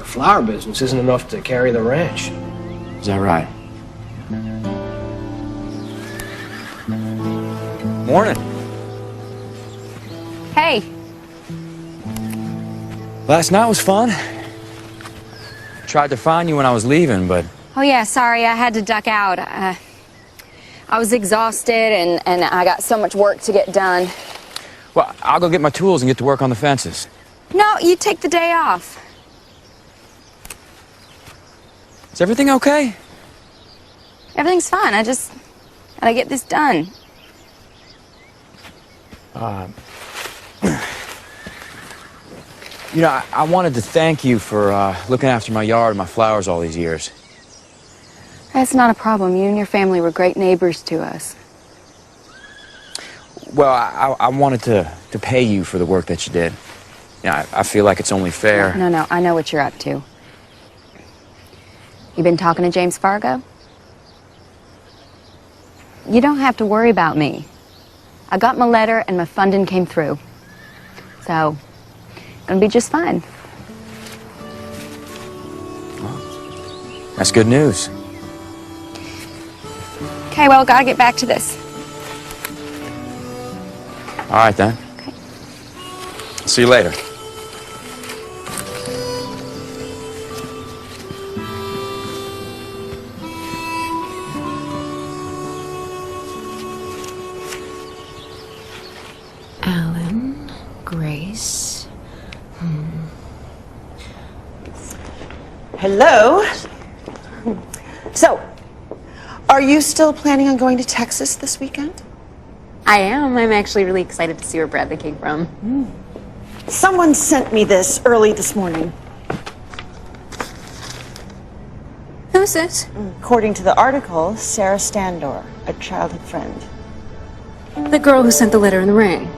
flower business isn't enough to carry the ranch. Is that right? Morning. Hey. Last night was fun. Tried to find you when I was leaving, but... Oh yeah, sorry, I had to duck out. I was exhausted and I got so much work to get done. Well, I'll go get my tools and get to work on the fences. No, you take the day off. Is everything okay? Everything's fine. I just gotta get this done. You know, I wanted to thank you for looking after my yard and my flowers all these years. That's not a problem. You and your family were great neighbors to us. Well, I wanted to pay you for the work that you did. You know, I feel like it's only fair. No, I know what you're up to. You been talking to James Fargo? You don't have to worry about me. I got my letter and my funding came through. So, gonna be just fine. That's good news. Okay, well, gotta get back to this. All right, then. Okay. See you later. Alan, Grace. Hello. So, are you still planning on going to Texas this weekend? I am. I'm actually really excited to see where Bradley came from. Someone sent me this early this morning. Who's this? According to the article, Sarah Standor, a childhood friend. The girl who sent the letter in the ring.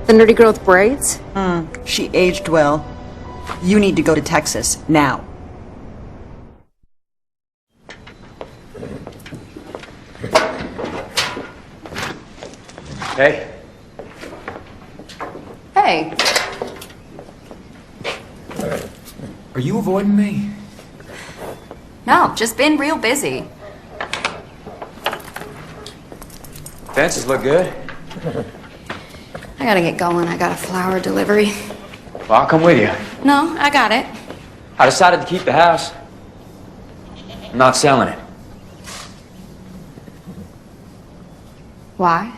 The nerdy girl with braids? She aged well. You need to go to Texas now. Hey. Hey. Are you avoiding me? No, just been real busy. Fences look good. I gotta get going. I got a flower delivery. Well, I'll come with you. No, I got it. I decided to keep the house. I'm not selling it. Why?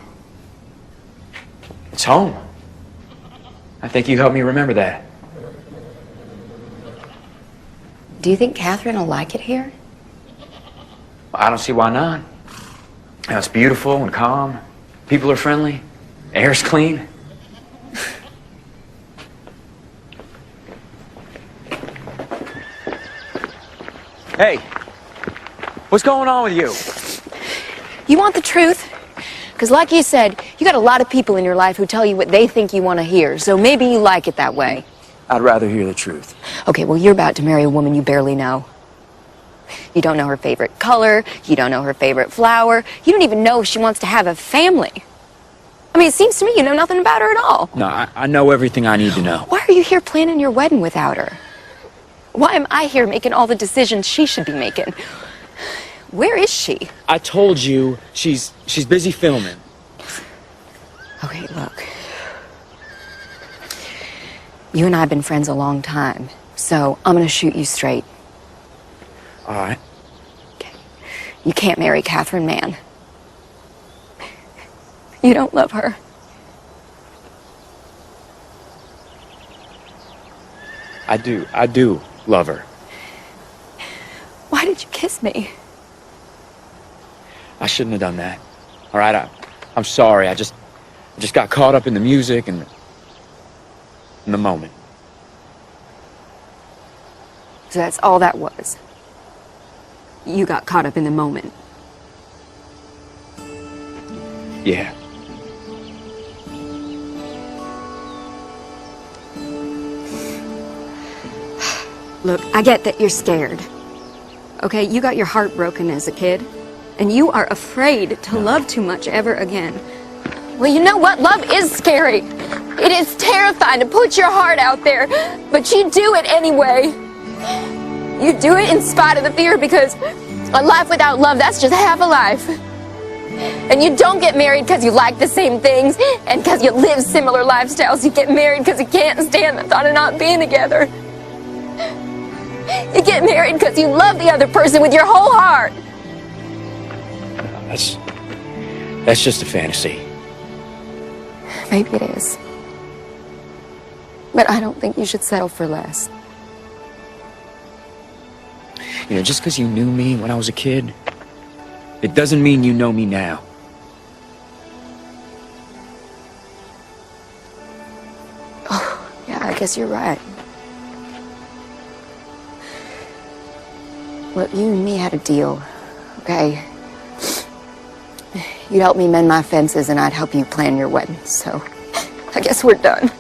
It's home. I think you helped me remember that. Do you think Catherine will like it here? Well, I don't see why not. You know, it's beautiful and calm. People are friendly. Air's clean. Hey, what's going on with you? You want the truth? Because like you said, you got a lot of people in your life who tell you what they think you want to hear, so maybe you like it that way. I'd rather hear the truth. Okay, well, you're about to marry a woman you barely know. You don't know her favorite color, you don't know her favorite flower, you don't even know if she wants to have a family. I mean, it seems to me you know nothing about her at all. No, I know everything I need to know. Why are you here planning your wedding without her? Why am I here making all the decisions she should be making? Where is she? I told you she's busy filming. Okay, look. You and I have been friends a long time, so I'm gonna shoot you straight. All right. Okay. You can't marry Catherine Mann. You don't love her. I do love her. Why did you kiss me? I shouldn't have done that. All right, I'm sorry. I just got caught up in the music and in the moment. So that's all that was. You got caught up in the moment. Yeah. Look, I get that you're scared. Okay, you got your heart broken as a kid, and you are afraid to love too much ever again. Well, you know what? Love is scary. It is terrifying to put your heart out there, but you do it anyway. You do it in spite of the fear because a life without love, that's just half a life. And you don't get married because you like the same things and because you live similar lifestyles. You get married because you can't stand the thought of not being together. You get married because you love the other person with your whole heart. That's just a fantasy. Maybe it is. But I don't think you should settle for less. You know, just because you knew me when I was a kid, it doesn't mean you know me now. Oh, yeah, I guess you're right. Look, you and me had a deal, okay? You'd help me mend my fences and I'd help you plan your wedding, so I guess we're done.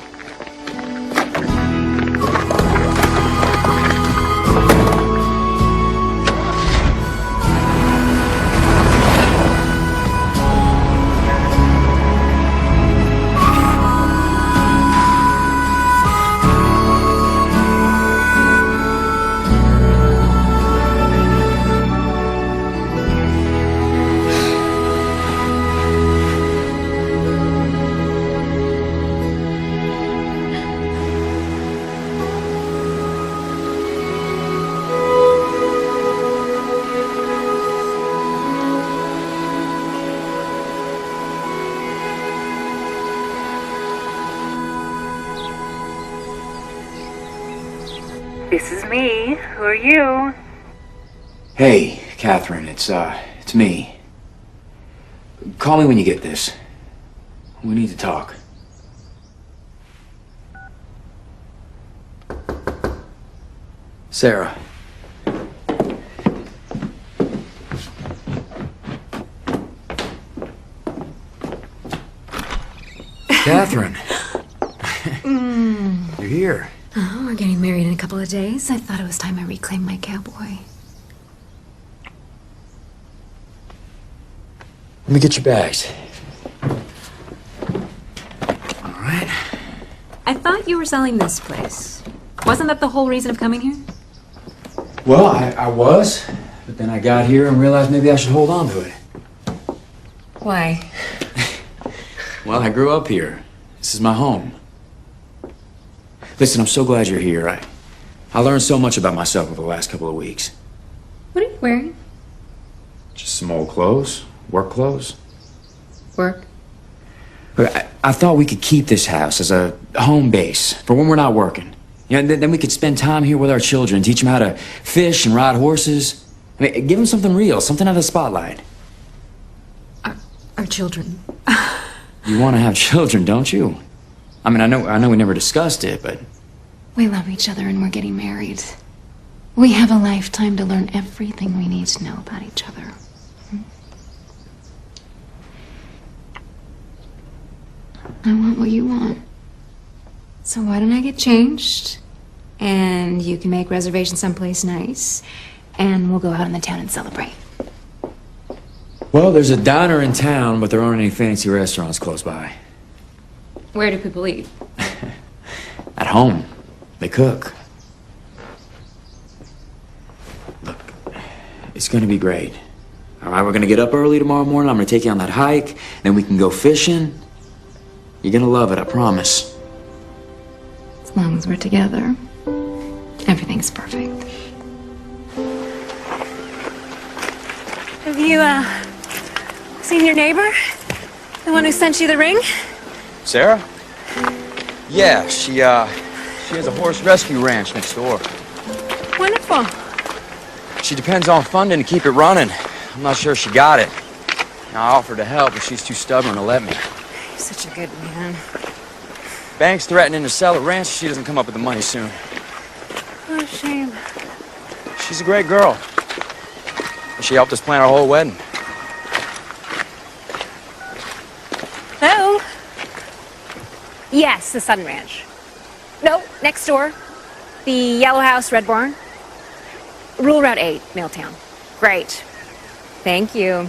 This is me. Who are you? Hey, Catherine, it's me. Call me when you get this. We need to talk. Sarah. Catherine. You're here. Oh, we're getting married in a couple of days. I thought it was time I reclaimed my cowboy. Let me get your bags. All right. I thought you were selling this place. Wasn't that the whole reason of coming here? Well, I was, but then I got here and realized maybe I should hold on to it. Why? Well, I grew up here. This is my home. Listen, I'm so glad you're here. I learned so much about myself over the last couple of weeks. What are you wearing? Just some old clothes, work clothes. Work? Look, I thought we could keep this house as a home base for when we're not working. You know, then we could spend time here with our children, teach them how to fish and ride horses. I mean, give them something real, something out of the spotlight. Our children. You want to have children, don't you? I mean, I know we never discussed it, but... We love each other and we're getting married. We have a lifetime to learn everything we need to know about each other. I want what you want. So why don't I get changed? And you can make reservations someplace nice. And we'll go out in the town and celebrate. Well, there's a diner in town, but there aren't any fancy restaurants close by. Where do people eat? At home. They cook. Look, it's gonna be great. All right, we're gonna get up early tomorrow morning. I'm gonna take you on that hike. Then we can go fishing. You're gonna love it, I promise. As long as we're together, everything's perfect. Have you, seen your neighbor? The one who sent you the ring? Sarah? Yeah, she has a horse rescue ranch next door. Wonderful. She depends on funding to keep it running. I'm not sure she got it. I offered to help, but she's too stubborn to let me. You're such a good man. Bank's threatening to sell the ranch if she doesn't come up with the money soon. What a shame. She's a great girl. She helped us plan our whole wedding. Hello? Yes, the Sun Ranch. No, next door. The Yellow House, Red Barn. Rule Route 8, Milltown. Great. Thank you.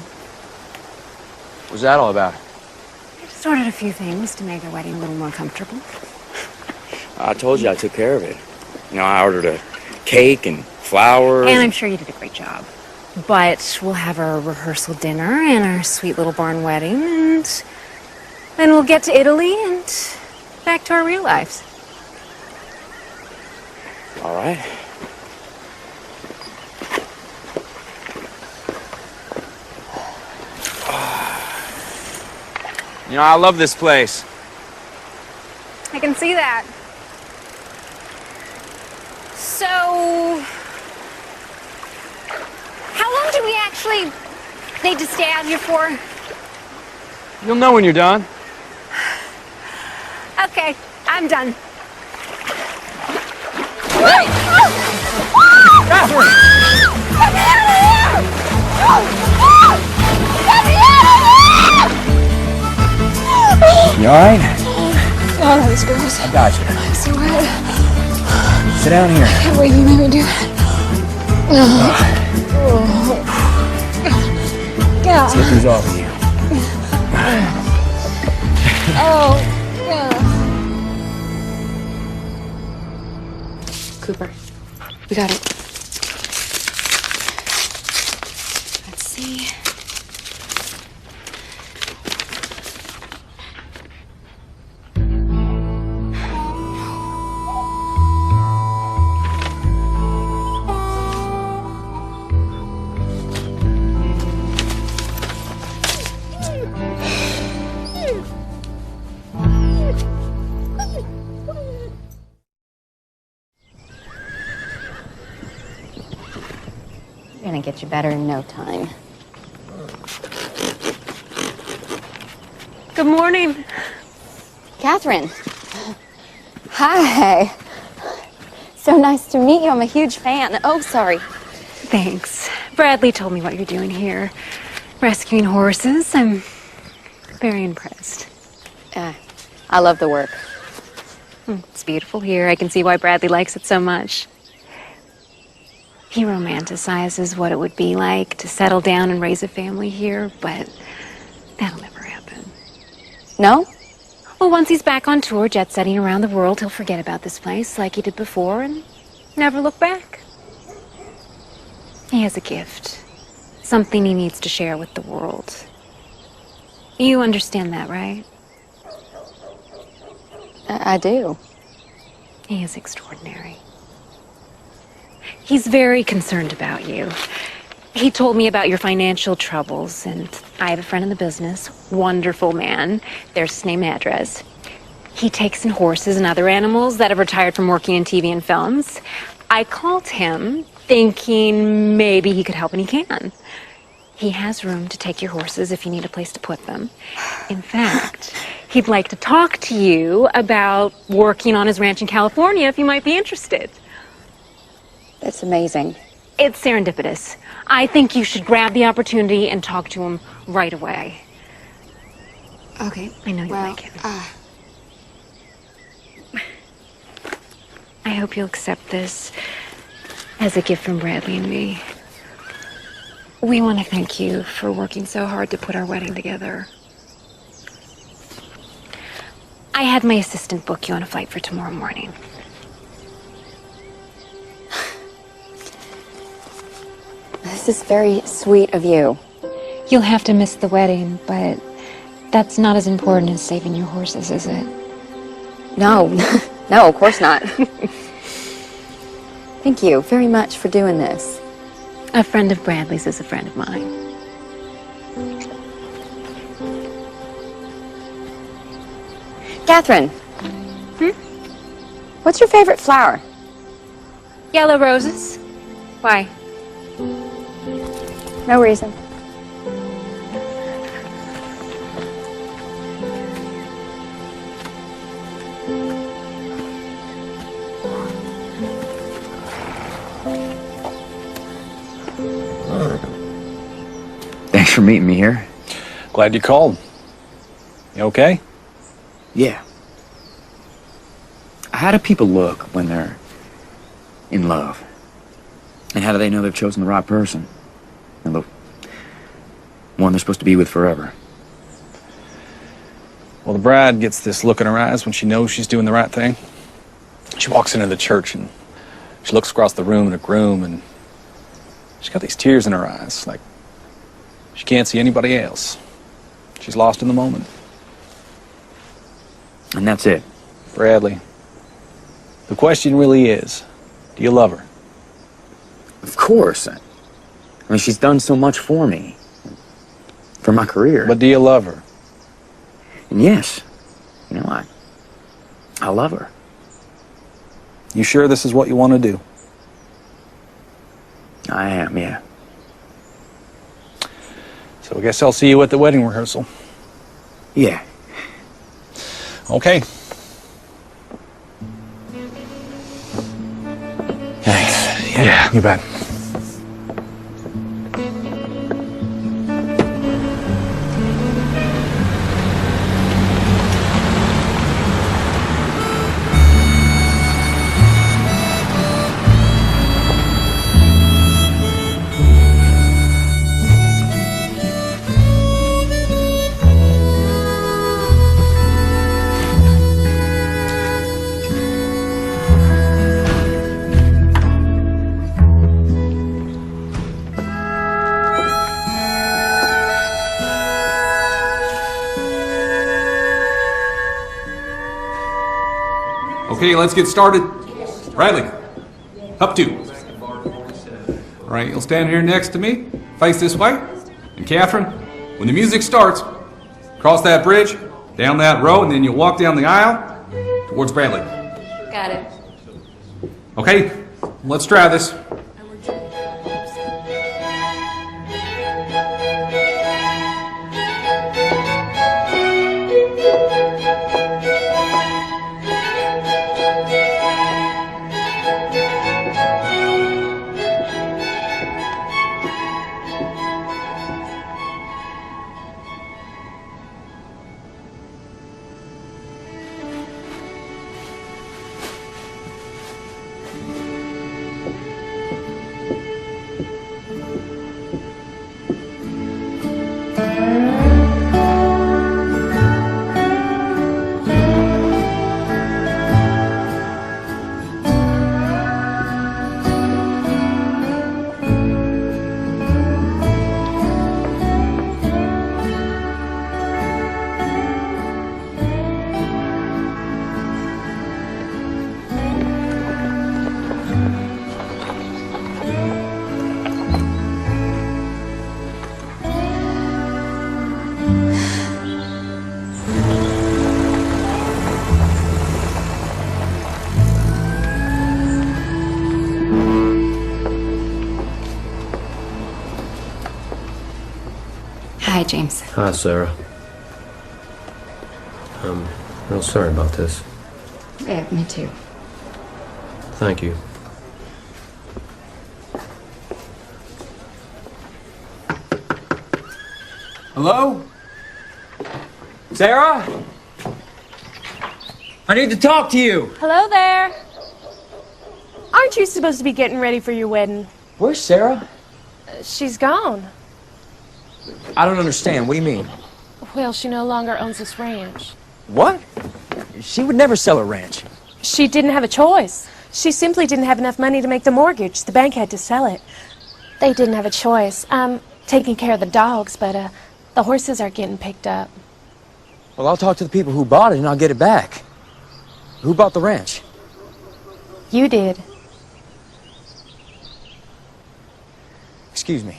What's that all about? I just ordered a few things to make our wedding a little more comfortable. I told you I took care of it. You know, I ordered a cake and flowers. And I'm sure you did a great job. But we'll have our rehearsal dinner and our sweet little barn wedding, and then we'll get to Italy and back to our real lives. All right. You know, I love this place. I can see that. So, how long do we actually need to stay out here for? You'll know when you're done. Okay, I'm done. Catherine! Get me out of here! Get me out of here! You all right? Oh, that was gross. I got you. I'm so red. Sit down here. I can't believe you made me do it. Yeah. Let's get these off of you. Oh, yeah. Cooper, we got it. Let's see. Gonna get you better in no time. Good morning. Catherine. Hi. So nice to meet you. I'm a huge fan. Oh, sorry. Thanks. Bradley told me what you're doing here. Rescuing horses. I'm very impressed. I love the work. It's beautiful here. I can see why Bradley likes it so much. He romanticizes what it would be like to settle down and raise a family here, but that'll never happen. No? Well, once he's back on tour, jet-setting around the world, he'll forget about this place like he did before and never look back. He has a gift. Something he needs to share with the world. You understand that, right? I do. He is extraordinary. He's very concerned about you. He told me about your financial troubles, and I have a friend in the business, wonderful man. There's his name and address. He takes in horses and other animals that have retired from working in TV and films. I called him thinking maybe he could help, and he can. He has room to take your horses if you need a place to put them. In fact, he'd like to talk to you about working on his ranch in California if you might be interested. It's amazing. It's serendipitous. I think you should grab the opportunity and talk to him right away. Okay. I know you like him. I hope you'll accept this as a gift from Bradley and me. We want to thank you for working so hard to put our wedding together. I had my assistant book you on a flight for tomorrow morning. This is very sweet of you. You'll have to miss the wedding, but that's not as important as saving your horses, is it? No, no, of course not. Thank you very much for doing this. A friend of Bradley's is a friend of mine. Catherine. What's your favorite flower? Yellow roses. Why? No reason. Thanks for meeting me here. Glad you called. You okay? Yeah. How do people look when they're in love? And how do they know they've chosen the right person? And the one they're supposed to be with forever? Well, the bride gets this look in her eyes when she knows she's doing the right thing. She walks into the church and she looks across the room at a groom, and She's got these tears in her eyes, like she can't see anybody else. She's lost in the moment. And that's it. Bradley, the question really is, do you love her? Of course. I mean, she's done so much for me. For my career. But do you love her? And yes. You know, I love her. You sure this is what you want to do? I am, yeah. So I guess I'll see you at the wedding rehearsal. Yeah. Okay. Thanks. Yeah, you bet. Okay, let's get started. Bradley, up 2. All right, you'll stand here next to me, face this way. And Catherine, when the music starts, cross that bridge, down that row, and then you'll walk down the aisle towards Bradley. Got it. Okay, let's try this. Hi, James. Hi, Sarah. I'm real sorry about this. Yeah, me too. Thank you. Hello? Sarah? I need to talk to you. Hello there. Aren't you supposed to be getting ready for your wedding? Where's Sarah? She's gone. I don't understand. What do you mean? Well, she no longer owns this ranch. What? She would never sell a ranch. She didn't have a choice. She simply didn't have enough money to make the mortgage. The bank had to sell it. They didn't have a choice. I'm taking care of the dogs, but the horses are getting picked up. Well, I'll talk to the people who bought it and I'll get it back. Who bought the ranch? You did. Excuse me.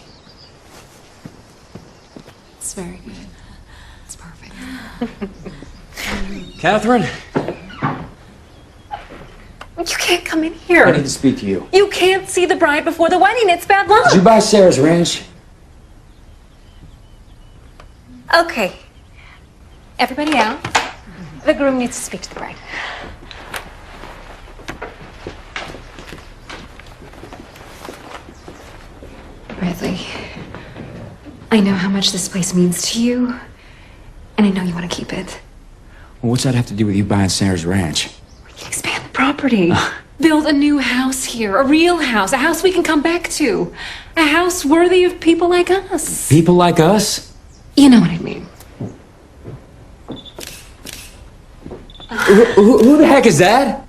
It's very good. It's perfect. Catherine? You can't come in here. I need to speak to you. You can't see the bride before the wedding. It's bad luck. Did you buy Sarah's ranch? Okay. Everybody out. The groom needs to speak to the bride. Bradley, I know how much this place means to you, and I know you want to keep it. Well, what's that have to do with you buying Sarah's ranch? We can expand the property. Build a new house here, a real house, a house we can come back to. A house worthy of people like us. People like us? You know what I mean. Who the heck is that?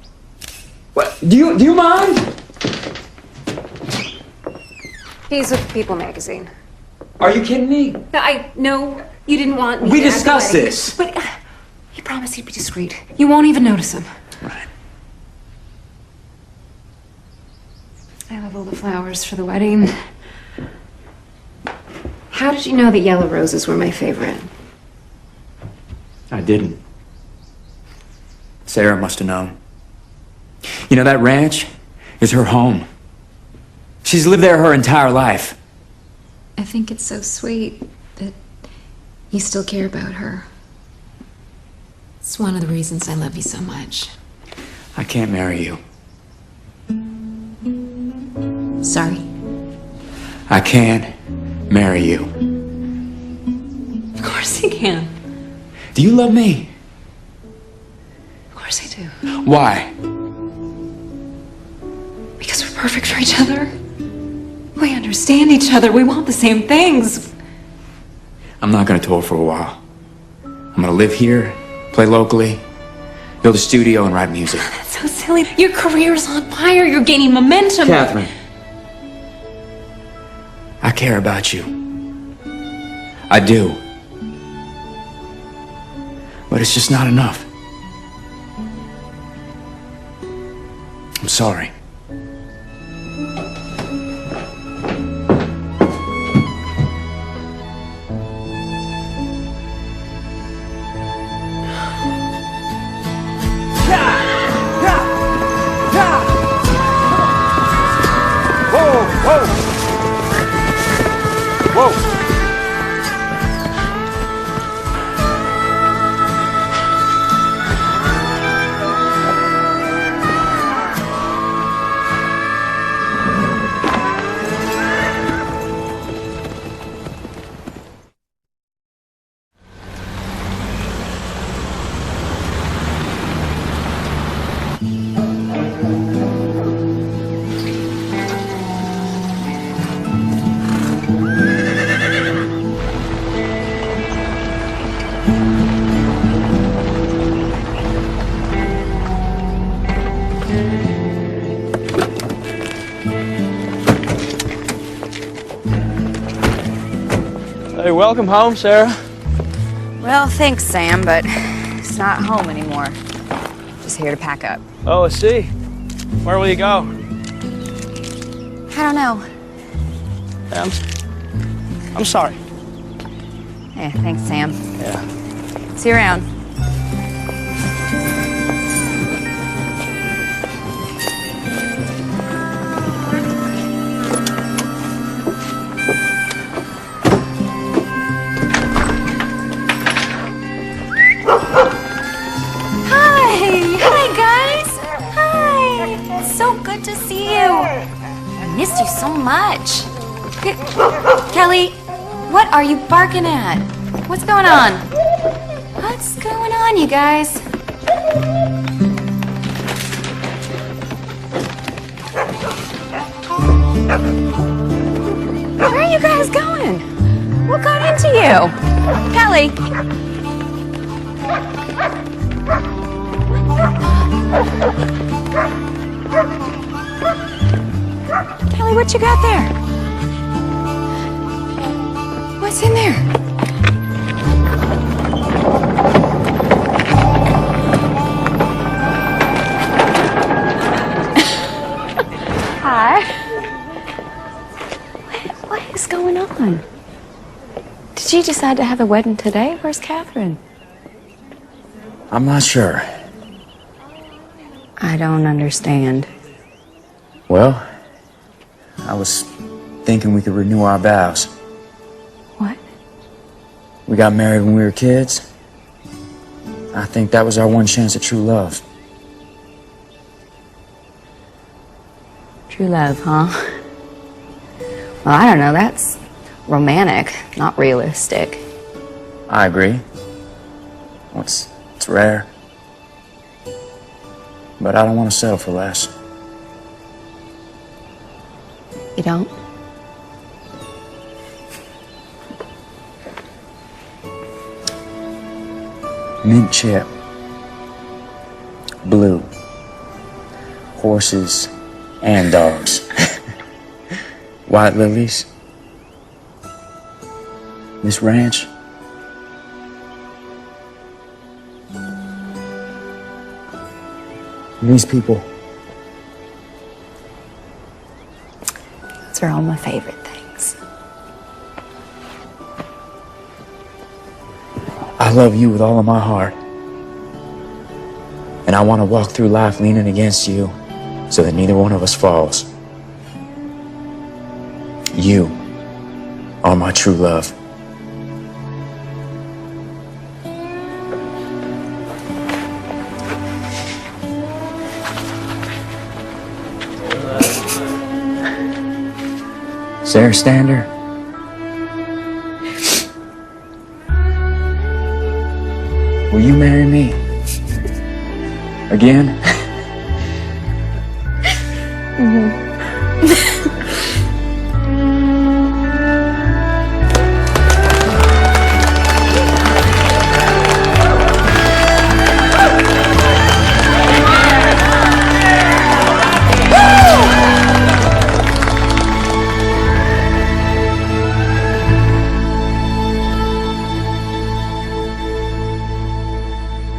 What? Do you mind? He's with People magazine. Are you kidding me? No, I know you didn't want me We to at the discussed wedding, this. But he promised he'd be discreet. You won't even notice him. Right. I love all the flowers for the wedding. How did you know that yellow roses were my favorite? I didn't. Sarah must have known. You know, that ranch is her home. She's lived there her entire life. I think it's so sweet that you still care about her. It's one of the reasons I love you so much. I can't marry you. Sorry? I can't marry you. Of course you can. Do you love me? Of course I do. Why? Because we're perfect for each other. We understand each other. We want the same things. I'm not gonna tour for a while. I'm gonna live here, play locally, build a studio, and write music. That's so silly. Your career's on fire. You're gaining momentum. Catherine, I care about you. I do. But it's just not enough. I'm sorry. Hey, welcome home, Sarah. Well, thanks, Sam, but it's not home anymore. Just here to pack up. Oh, I see. Where will you go? I don't know. I'm sorry. Yeah, thanks, Sam. Yeah. See you around. To see you. I missed you so much. Kelly, what are you barking at? What's going on? What's going on, you guys? Where are you guys going? What got into you? Kelly! Kelly, what you got there? What's in there? Hi. What is going on? Did you decide to have a wedding today? Where's Catherine? I'm not sure. I don't understand. Well, I was thinking we could renew our vows. What? We got married when we were kids. I think that was our one chance at true love. True love, huh? Well, I don't know. That's romantic, not realistic. I agree. Well, it's rare. But I don't want to settle for less. You don't? Mint chip. Blue. Horses and dogs. white lilies, this ranch. These people. Those are all my favorite things. I love you with all of my heart. And I want to walk through life leaning against you so that neither one of us falls. You are my true love. Sarah Stander. Will you marry me? Again?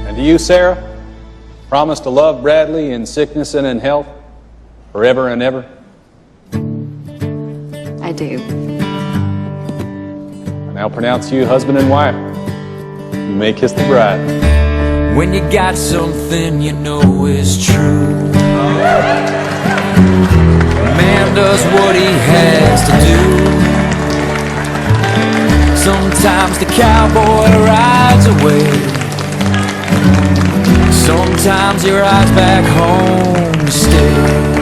And do you, Sarah, promise to love Bradley in sickness and in health, forever and ever? I do. I now pronounce you husband and wife. You may kiss the bride. When you got something you know is true, man does what he has to do. Sometimes the cowboy rides away. Sometimes he rides back home to stay.